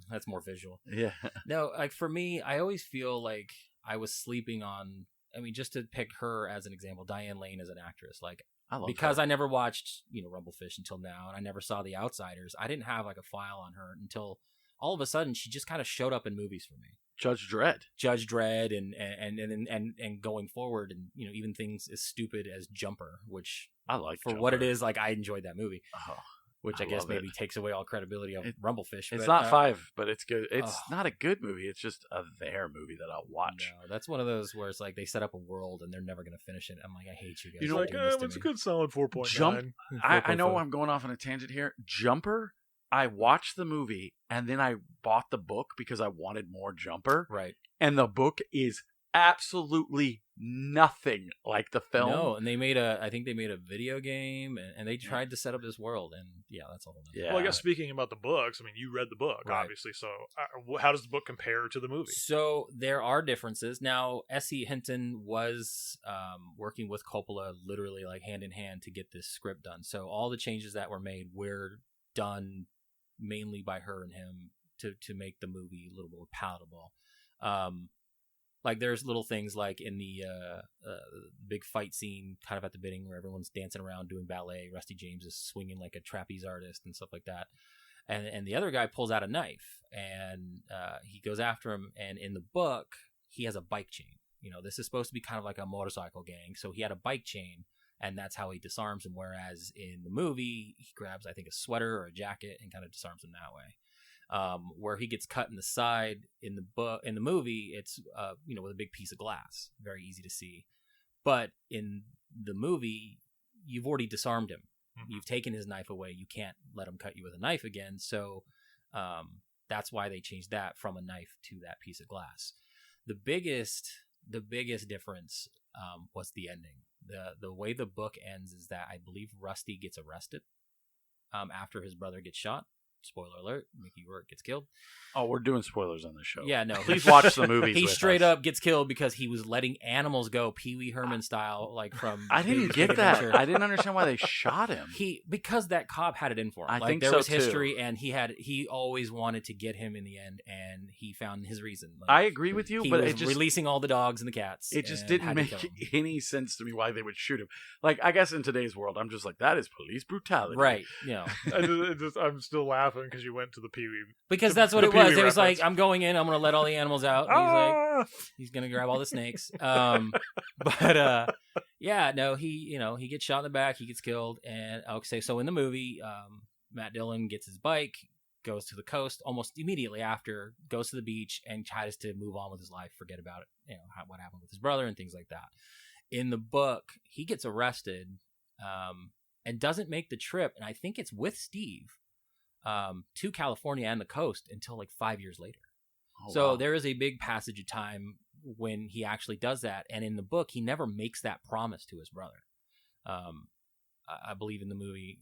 That's more visual. Yeah. No, like for me, I always feel like I was sleeping on. I mean, just to pick her as an example, Diane Lane as an actress, like. I love Because her. I never watched, Rumblefish until now, and I never saw The Outsiders. I didn't have like a file on her until all of a sudden she just kind of showed up in movies for me. Judge Dredd. Judge Dredd, and going forward, and even things as stupid as Jumper, which I like for Jumper. what it is. Like, I enjoyed that movie, Oh, which I I guess love maybe it. takes away all credibility of Rumblefish. it's but, not 5, but it's good. It's oh. not a good movie. It's just a there movie that I'll watch. No, that's one of those where it's like they set up a world and they're never going to finish it. I'm like, I hate you guys. You're for like, doing this to it's a me. good solid 4.9. Jump. I know 4.5. I'm going off on a tangent here. Jumper. I watched the movie and then I bought the book because I wanted more Jumper. Right. And the book is absolutely nothing like the film. No, and I think they made a video game, and they tried to set up this world, and yeah, that's all. Yeah. Well, I guess speaking about the books, I mean, you read the book, Right. obviously. So how does the book compare to the movie? So there are differences. Now, S.E. Hinton was working with Coppola literally like hand in hand to get this script done. So all the changes that were made were done mainly by her and him to make the movie a little more palatable. Like there's little things like in the big fight scene kind of at the beginning where everyone's dancing around doing ballet. Rusty James is swinging like a trapeze artist and stuff like that. And the other guy pulls out a knife and he goes after him. And in the book, he has a bike chain. This is supposed to be kind of like a motorcycle gang. So he had a bike chain and that's how he disarms him. Whereas in the movie, he grabs, I think, a sweater or a jacket and kind of disarms him that way. Where he gets cut in the side in the movie, it's with a big piece of glass, very easy to see. But in the movie, you've already disarmed him. Mm-hmm. You've taken his knife away. You can't let him cut you with a knife again. So that's why they changed that from a knife to that piece of glass. The biggest difference was the ending. The way the book ends is that I believe Rusty gets arrested after his brother gets shot. spoiler alert, Mickey Rourke gets killed. Oh, we're doing spoilers on this show. Yeah, no. Please watch the movies. He with straight us. up gets killed because he was letting animals go, Pee Wee Herman style, like from. I didn't Big get that. Adventure. I didn't understand why they shot him. Because that cop had it in for him. I like, think there so, was too. history, and he always wanted to get him in the end, and he found his reason. Like, I agree with you, he but was it just releasing all the dogs and the cats. it just and didn't had to make kill him. any sense to me why they would shoot him. Like, I guess in today's world, I'm just like, that is police brutality, Right? You know, I'm still laughing because you went to the Pee Wee. because that's what the it was. Pee-wee It was like, reference. I'm going in. I'm going to let all the animals out. And he's like, Ah! he's going to grab all the snakes. Yeah, no, he gets shot in the back. He gets killed. And okay, so in the movie, Matt Dillon gets his bike, goes to the coast almost immediately after, goes to the beach and tries to move on with his life, forget about it, what happened with his brother and things like that. In the book, he gets arrested and doesn't make the trip, and I think it's with Steve, to California and the coast until like 5 years later. Oh, So wow. there is a big passage of time when he actually does that. And in the book, he never makes that promise to his brother. I believe in the movie,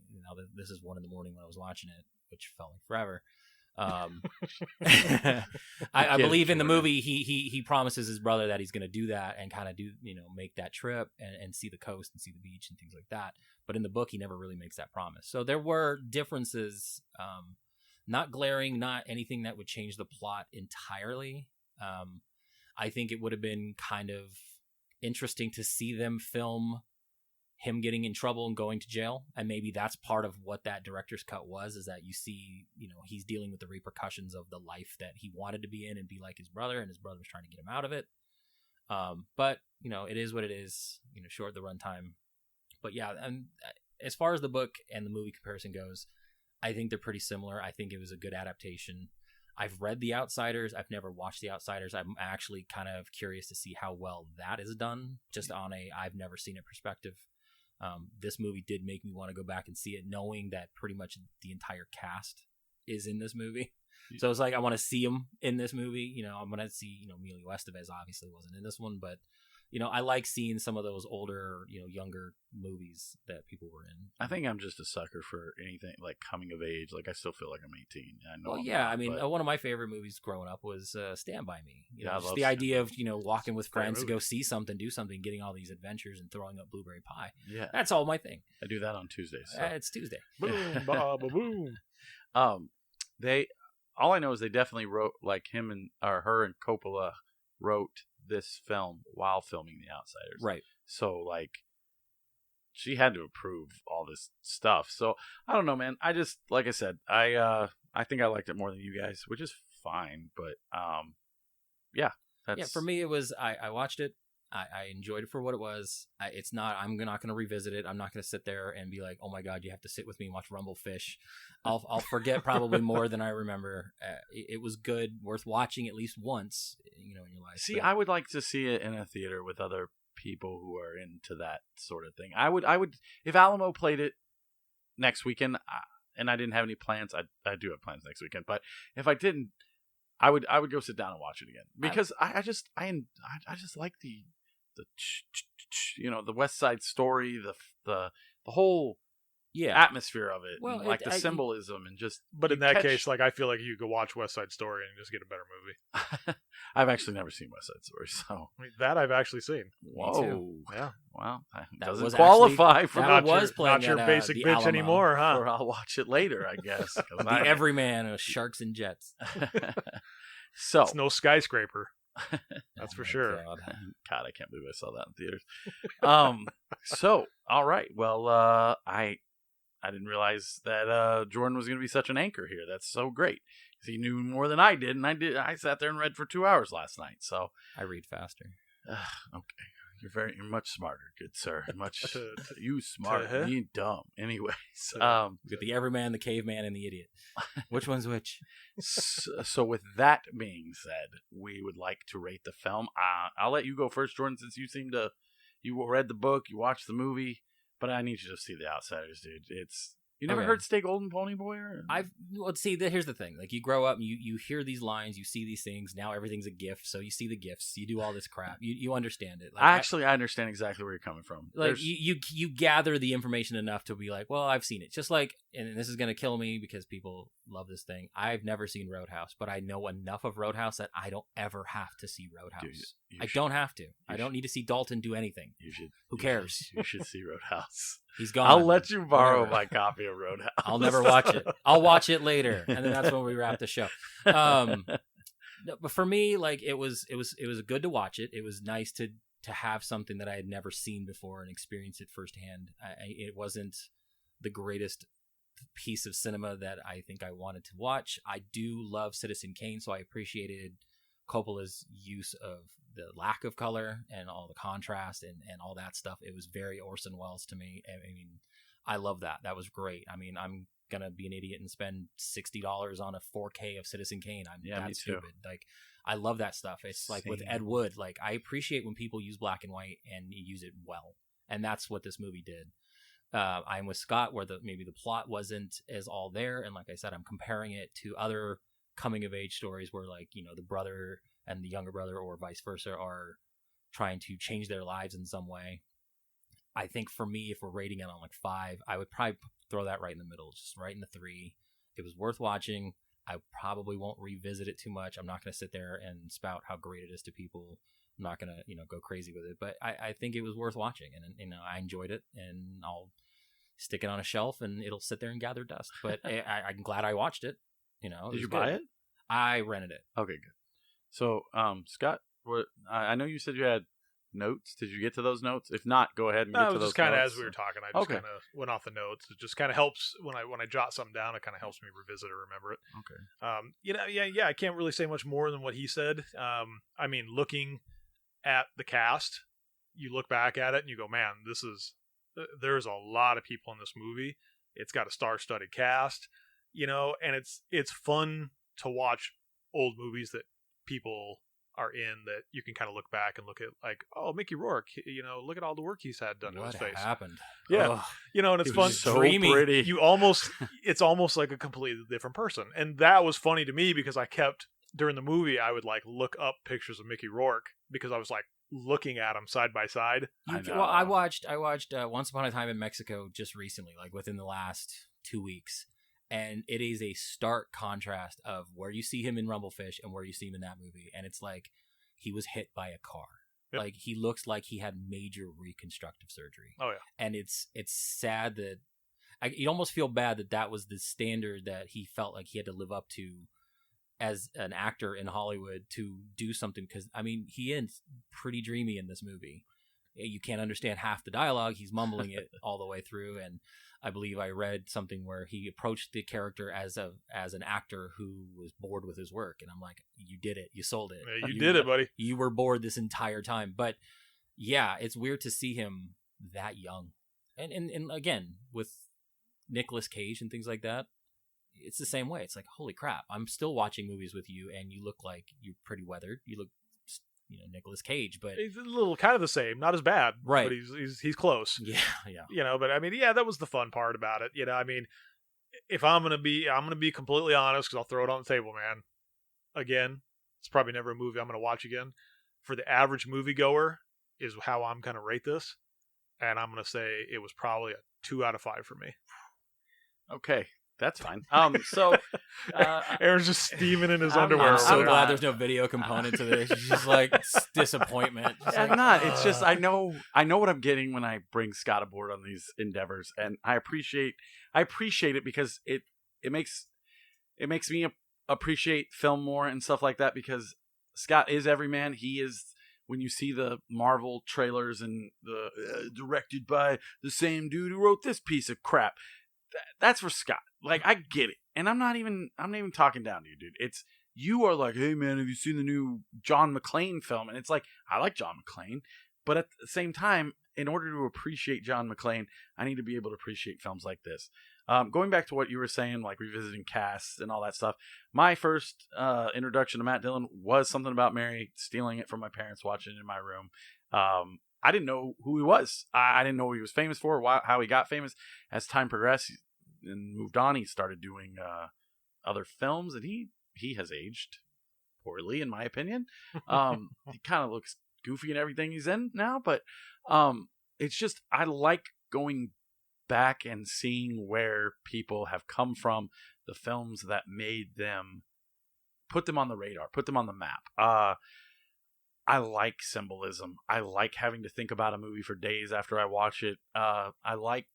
this is 1 a.m. when I was watching it, which felt like forever. I believe in the movie, he promises his brother that he's going to do that and kind of make that trip and see the coast and see the beach and things like that. But in the book, he never really makes that promise. So there were differences, not glaring, not anything that would change the plot entirely. I think it would have been kind of interesting to see them film him getting in trouble and going to jail, and maybe that's part of what that director's cut was, is that you see, he's dealing with the repercussions of the life that he wanted to be in and be like his brother, and his brother was trying to get him out of it. But it is what it is, short the runtime. But yeah, and as far as the book and the movie comparison goes, I think they're pretty similar. I think it was a good adaptation. I've read The Outsiders. I've never watched The Outsiders. I'm actually kind of curious to see how well that is done, just on I've never seen it perspective. This movie did make me want to go back and see it, knowing that pretty much the entire cast is in this movie. So it's like, I want to see him in this movie. I'm going to see, Emilio Estevez obviously wasn't in this one, but, I like seeing some of those older, younger movies that people were in. I think I'm just a sucker for anything like coming of age. Like, I still feel like I'm 18. I know. Well, I'm yeah, not, I mean, but one of my favorite movies growing up was Stand By Me. Yeah, I Just love the Stand idea By of, walking with Great friends to movie. go see something, do something, getting all these adventures and throwing up blueberry pie. yeah, That's all my thing. I do that on Tuesdays. So. It's Tuesday. Boom, ba, ba, boom. All I know is they definitely wrote, like, her and Coppola wrote this film while filming The Outsiders. Right. So, like, she had to approve all this stuff. So, I don't know, man. I just, like I said, I think I liked it more than you guys, which is fine. But, yeah. For me, it was, I watched it. I enjoyed it for what it was. I'm not going to revisit it. I'm not going to sit there and be like, oh my God, you have to sit with me and watch Rumble Fish. I'll forget probably more than I remember. It was good, worth watching at least once, in your life. See, but I would like to see it in a theater with other people who are into that sort of thing. I would, if Alamo played it next weekend, and I didn't have any plans, I do have plans next weekend, but if I didn't, I would go sit down and watch it again, because I just like the the West Side Story, the whole atmosphere of it, Well, and, like, the symbolism, and just. But in that case, like, I feel like you could watch West Side Story and just get a better movie. I've actually never seen West Side Story, so. I mean, that I've actually seen. Whoa, Yeah. well, That doesn't was qualify for that Not was your, playing not your at, basic the bitch Alamo. anymore, huh? or I'll watch it later, I guess. 'cause The Everyman of Sharks and Jets. So, It's no skyscraper. That's Oh for my sure. God. God, I can't believe I saw that in theaters. So, all right. Well, I didn't realize that Jordan was going to be such an anchor here. That's so great. 'Cause he knew more than I did, and I sat there and read for 2 hours last night. So, I read faster. okay, you're much smarter, good sir. Much you smart, Uh-huh. me dumb. Anyways, You got the Everyman, the Caveman, and the Idiot. Which one's which? so with that being said, we would like to rate the film. I'll let you go first, Jordan, since you read the book, you watched the movie, but I need you to see The Outsiders, dude. You never Okay. heard Stay Golden Pony Boy? Here's the thing. Like, you grow up and you hear these lines, you see these things. Now everything's a gift, so you see the gifts. You do all this crap. You understand it. Like, I understand exactly where you're coming from. Like, you gather the information enough to be like, well, I've seen it. Just like and this is going to kill me because people love this thing. I've never seen Roadhouse, but I know enough of Roadhouse that I don't ever have to see Roadhouse. Dude, I don't have to. I don't need to see Dalton do anything. You should. Who cares? You should see Roadhouse. He's gone. I'll let you borrow Whatever. my copy of Roadhouse. I'll never watch it. I'll watch it later, and then that's when we wrap the show. No, but for me, like it was good to watch it. It was nice to have something that I had never seen before and experience it firsthand. It wasn't the greatest piece of cinema that I think I wanted to watch. I do love Citizen Kane, so I appreciated Coppola's use of the lack of color and all the contrast and all that stuff. It was very Orson Welles to me. I mean, I love that. That was great. I mean, I'm gonna be an idiot and spend $60 on a 4K of Citizen Kane. I'm that stupid. Like, I love that stuff. It's like with Ed Wood. Like, I appreciate when people use black and white and use it well, and that's what this movie did. I'm with Scott where maybe the plot wasn't as all there, and like I said, I'm comparing it to other coming of age stories where, like, you know, the brother and the younger brother or vice versa are trying to change their lives in some way. I think for me, if we're rating it on like 5, I would probably throw that right in the middle, just right in the 3. It was worth watching. I probably won't revisit it too much. I'm not going to sit there and spout how great it is to people. I'm not going to, you know, go crazy with it, but I think it was worth watching, and, you know, I enjoyed it, and I'll stick it on a shelf and it'll sit there and gather dust. But I'm glad I watched it. You know, Did you buy it? I rented it. Okay, good. So, Scott, I know you said you had notes. Did you get to those notes? If not, go ahead and get to those notes. Just kind of as we were talking, I just kind of went off the notes. It just kind of helps when I jot something down. It kind of helps me revisit or remember it. Okay. You know, yeah. I can't really say much more than what he said. I mean, looking at the cast, you look back at it and you go, man, there's a lot of people in this movie. It's got a star-studded cast, you know, and it's fun to watch old movies that people are in that you can kind of look back and look at, like, oh, Mickey Rourke, you know, look at all the work he's had done to his face. What happened? Yeah. Ugh. You know, and it's fun. So pretty. It's almost like a completely different person. And that was funny to me because I kept, during the movie, I would like look up pictures of Mickey Rourke because I was like looking at them side by side. Well, I watched Once Upon a Time in Mexico just recently, like within the last 2 weeks. And it is a stark contrast of where you see him in Rumblefish and where you see him in that movie. And it's like he was hit by a car. Yep. Like, he looks like he had major reconstructive surgery. Oh, yeah. And it's sad that you almost feel bad that was the standard that he felt like he had to live up to as an actor in Hollywood to do something. Because, I mean, he is pretty dreamy in this movie. You can't understand half the dialogue. He's mumbling it all the way through. And I believe I read something where he approached the character as an actor who was bored with his work. And I'm like, you did it. You sold it. Yeah, you did it, buddy. You were bored this entire time. But yeah, it's weird to see him that young. And again, with Nicolas Cage and things like that, it's the same way. It's like, holy crap, I'm still watching movies with you and you look like you're pretty weathered. You look, you know, Nicolas Cage, but he's a little kind of the same, not as bad, right? But he's close. Yeah. You know, but I mean, yeah, that was the fun part about it. You know, I mean, if I'm gonna be completely honest, because I'll throw it on the table, man. Again, it's probably never a movie I'm gonna watch again. For the average moviegoer, is how I'm gonna rate this, and I'm gonna say it was probably a 2 out of 5 for me. Okay. That's fine. So Aaron's just steaming in his underwear. I'm so glad there's no video component to this. It's just like disappointment. Just I'm not. It's just I know what I'm getting when I bring Scott aboard on these endeavors, and I appreciate it because it makes me appreciate film more and stuff like that, because Scott is everyman. He is. When you see the Marvel trailers and the directed by the same dude who wrote this piece of crap, that's for Scott. Like, I get it. And I'm not even talking down to you, dude. It's, you are like, hey man, have you seen the new John McClane film? And it's like, I like John McClane, but at the same time, in order to appreciate John McClane, I need to be able to appreciate films like this. Going back to what you were saying, like revisiting casts and all that stuff, my first introduction to Matt Dillon was Something About Mary, stealing it from my parents, watching it in my room. I didn't know who he was. I didn't know what he was famous for, how he got famous. As time progressed and moved on, he started doing other films, and he has aged poorly, in my opinion. He kind of looks goofy in everything he's in now, but it's just, I like going back and seeing where people have come from, the films that made them, put them on the radar, put them on the map. I like symbolism. I like having to think about a movie for days after I watch it. I like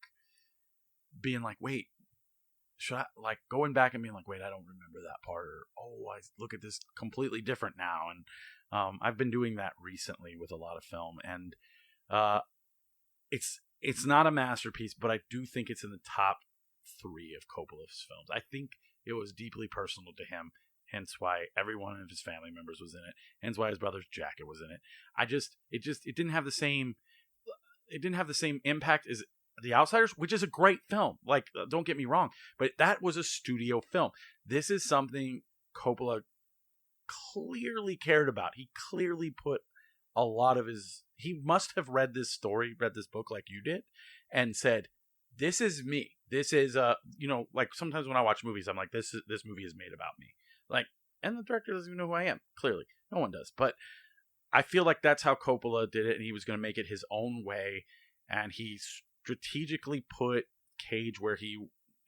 being like, wait, should I, like, going back and being like, wait, I don't remember that part, or oh, I look at this completely different now. And I've been doing that recently with a lot of film, and it's not a masterpiece, but I do think it's in the top 3 of Coppola's films. I think it was deeply personal to him, hence why every one of his family members was in it, hence why his brother's jacket was in it. It didn't have the same impact as The Outsiders, which is a great film. Like, don't get me wrong, but that was a studio film. This is something Coppola clearly cared about. He clearly put a lot of he must have read this book like you did, and said, this is me. This is like sometimes when I watch movies, I'm like, this movie is made about me. Like, and the director doesn't even know who I am. Clearly, no one does. But I feel like that's how Coppola did it, and he was going to make it his own way. And he strategically put Cage where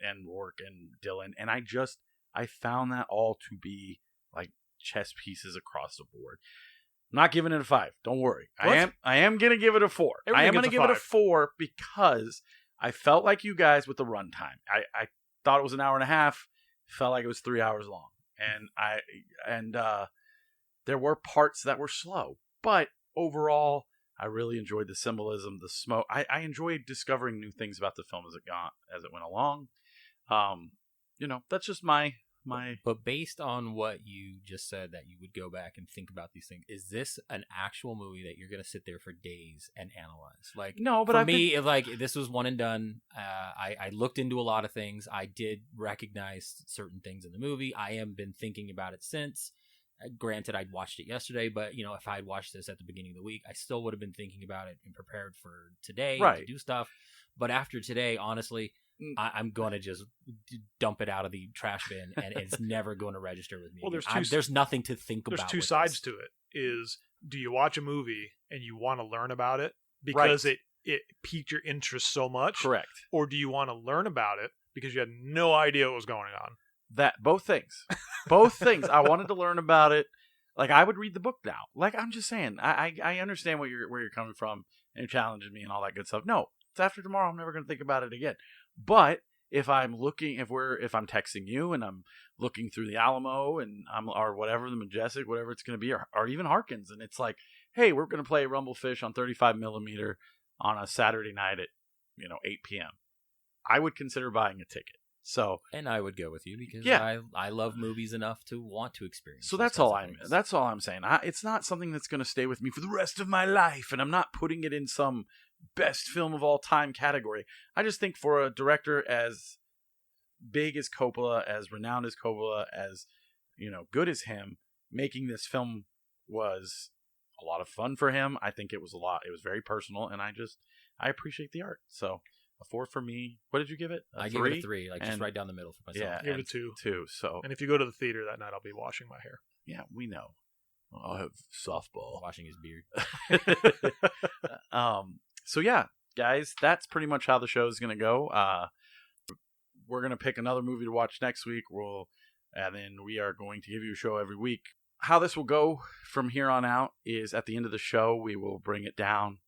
and Rourke and Dylan, and I found that all to be like chess pieces across the board. I'm not giving it a 5. Don't worry. What? I am going to give it a 4. Everything I am going to gets a give it a 5. 4 because I felt like you guys with the runtime. I thought it was an hour and a half. Felt like it was 3 hours long. And there were parts that were slow, but overall, I really enjoyed the symbolism, the smoke. I enjoyed discovering new things about the film as it went along. That's just my. But based on what you just said, that you would go back and think about these things, is this an actual movie that you're going to sit there for days and analyze? Like, no, but for me, like, this was one and done. I looked into a lot of things. I did recognize certain things in the movie. I have been thinking about it since. Granted, I'd watched it yesterday, but if I had watched this at the beginning of the week, I still would have been thinking about it and prepared for today to do stuff. But after today, honestly, I'm going to just dump it out of the trash bin, and it's never going to register with me. Well, there's nothing to think about. There's two sides to it. Is, do you watch a movie and you want to learn about it because it piqued your interest so much? Correct. Or do you want to learn about it because you had no idea what was going on? Both things. Both things. I wanted to learn about it. Like, I would read the book now. Like, I'm just saying, I understand where you're coming from, and you're challenging me and all that good stuff. No, it's after tomorrow. I'm never going to think about it again. But if I'm texting you and I'm looking through the Alamo and or whatever, the Majestic, whatever it's going to be, or even Harkins, and it's like, hey, we're going to play Rumblefish on 35 millimeter on a Saturday night at 8 p.m. I would consider buying a ticket. So, and I would go with you because I love movies enough to want to experience. So that's all I'm saying. It's not something that's going to stay with me for the rest of my life, and I'm not putting it in some best film of all time category. I just think for a director as big as Coppola, as renowned as Coppola, as good as him, making this film was a lot of fun for him. I think it was a lot. It was very personal, and I appreciate the art. So a 4 for me. What did you give it? I gave it a 3, just right down the middle for myself. Yeah, I gave it a 2. 2. So, and if you go to the theater that night, I'll be washing my hair. Yeah, we know. I'll have softball. Washing his beard. So yeah, guys, that's pretty much how the show is going to go. We're going to pick another movie to watch next week. And then we are going to give you a show every week. How this will go from here on out is at the end of the show, we will bring it down.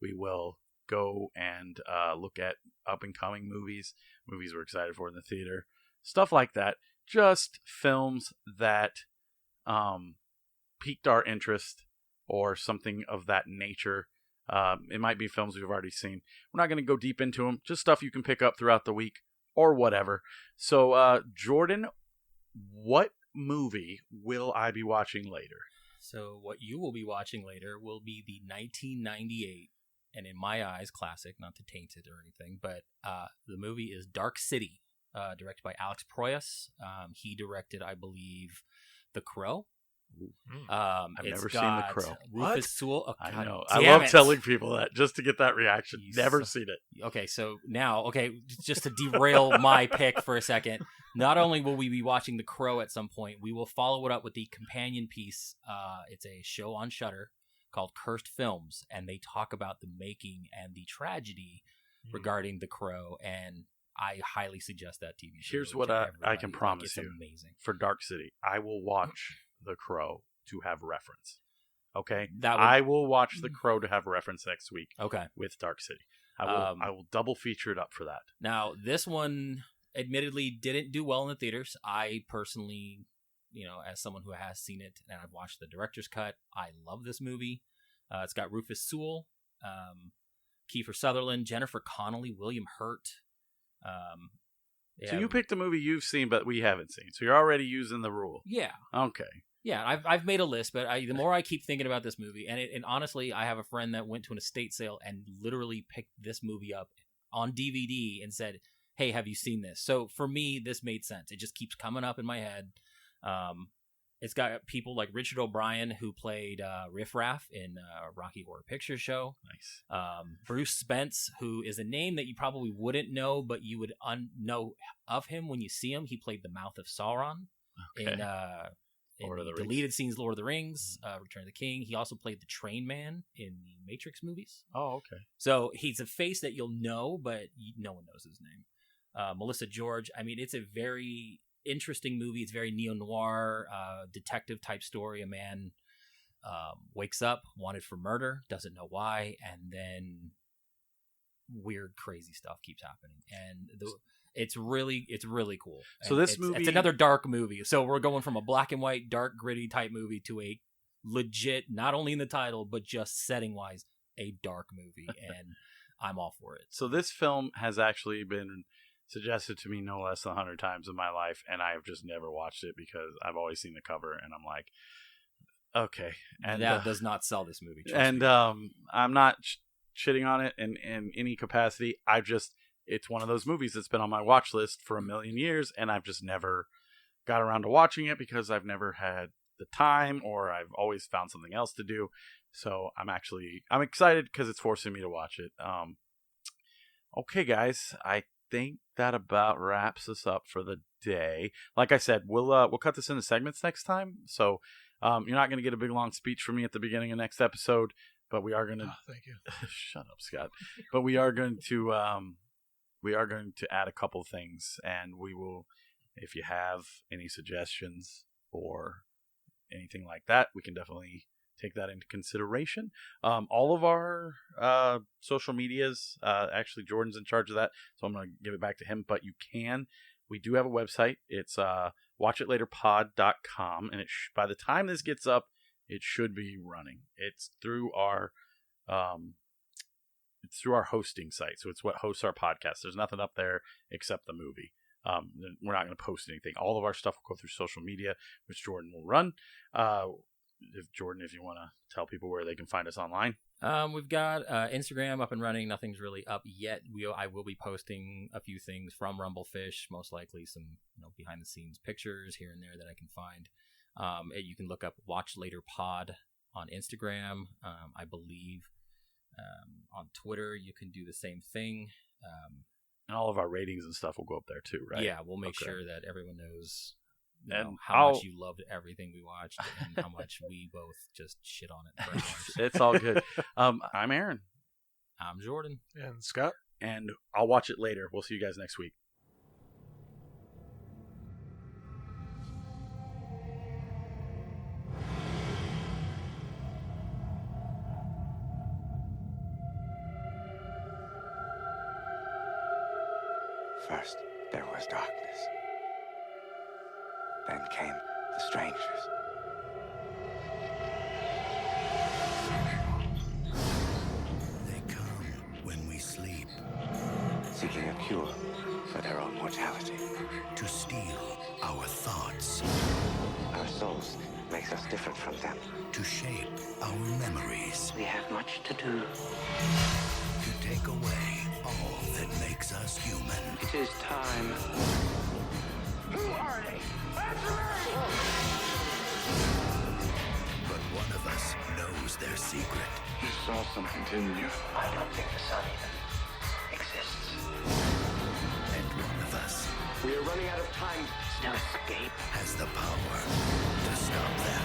We will go and look at up-and-coming movies we're excited for in the theater, stuff like that. Just films that piqued our interest or something of that nature. It might be films we've already seen. We're not going to go deep into them, just stuff you can pick up throughout the week or whatever. So, Jordan, what movie will I be watching later? So what you will be watching later will be the 1998, and in my eyes, classic, not to taint it or anything, but the movie is Dark City, directed by Alex Proyas. He directed, I believe, The Crow. I've never seen The Crow. Rufus Sewell. Oh, I know. I love telling people that just to get that reaction. Never seen it. Okay, so now, just to derail my pick for a second, not only will we be watching The Crow at some point, we will follow it up with the companion piece. It's a show on Shudder called Cursed Films, and they talk about the making and the tragedy regarding The Crow, and I highly suggest that TV show. Here's what I can promise you. Amazing. For Dark City, I will watch The Crow to have reference. Okay? That would... I will watch The Crow to have reference next week. Okay. With Dark City. I will double feature it up for that. Now, this one admittedly didn't do well in the theaters. I personally, as someone who has seen it and I've watched the director's cut, I love this movie. It's got Rufus Sewell, Kiefer Sutherland, Jennifer Connelly, William Hurt. So you picked a movie you've seen but we haven't seen. So you're already using the rule. Yeah. Okay. Yeah, I've made a list, but the more I keep thinking about this movie, and honestly, I have a friend that went to an estate sale and literally picked this movie up on DVD and said, "Hey, have you seen this?" So for me, this made sense. It just keeps coming up in my head. It's got people like Richard O'Brien, who played Riff Raff in Rocky Horror Picture Show. Nice. Bruce Spence, who is a name that you probably wouldn't know, but you would know of him when you see him. He played the Mouth of Sauron in the deleted scenes Lord of the Rings, Return of the King. He also played the Train Man in the Matrix movies. Oh, okay. So he's a face that you'll know, but no one knows his name. Melissa George. I mean, it's a very interesting movie. It's very neo-noir, detective type story. A man wakes up wanted for murder, doesn't know why, and then weird, crazy stuff keeps happening. And it's really cool. So and this movie, it's another dark movie. So we're going from a black and white, dark, gritty type movie to a legit, not only in the title, but just setting wise, a dark movie. And I'm all for it. So this film has actually been suggested to me no less than 100 times in my life, and I have just never watched it because I've always seen the cover, and I'm like, okay. And that does not sell this movie. And I'm not shitting on it in any capacity. It's one of those movies that's been on my watch list for a million years, and I've just never got around to watching it because I've never had the time, or I've always found something else to do. So I'm excited because it's forcing me to watch it. Okay, guys, I think that about wraps us up for the day. Like I said, we'll cut this into segments next time. So you're not going to get a big long speech from me at the beginning of next episode, but we are going to. Oh, thank you. Shut up, Scott. But we are going to add a couple things, and we will, if you have any suggestions or anything like that, we can definitely take that into consideration. All of our social medias, actually Jordan's in charge of that, so I'm going to give it back to him, but we do have a website. It's watchitlaterpod.com, and by the time this gets up, it should be running. It's through our hosting site, so it's what hosts our podcast. There's nothing up there except the movie. We're not going to post anything. All of our stuff will go through social media, which Jordan will run. If you want to tell people where they can find us online. We've got Instagram up and running. Nothing's really up yet. I will be posting a few things from Rumblefish, most likely some behind the scenes pictures here and there that I can find. You can look up Watch Later Pod on Instagram. I believe on Twitter you can do the same thing. And all of our ratings and stuff will go up there too, right? Yeah, we'll make sure that everyone knows how much you loved everything we watched and how much we both just shit on it for hours. It's all good. I'm Aaron. I'm Jordan. And Scott. And I'll watch it later. We'll see you guys next week. First, there was darkness. Then came the strangers. They come when we sleep. Seeking a cure for their own mortality. To steal our thoughts. Our souls makes us different from them. To shape our memories. We have much to do. To take away all that makes us human. It is time. Who are they? Answer me! But one of us knows their secret. You saw something, didn't you? I don't think the sun even exists. And one of us... We are running out of time. No escape. ...has the power to stop them.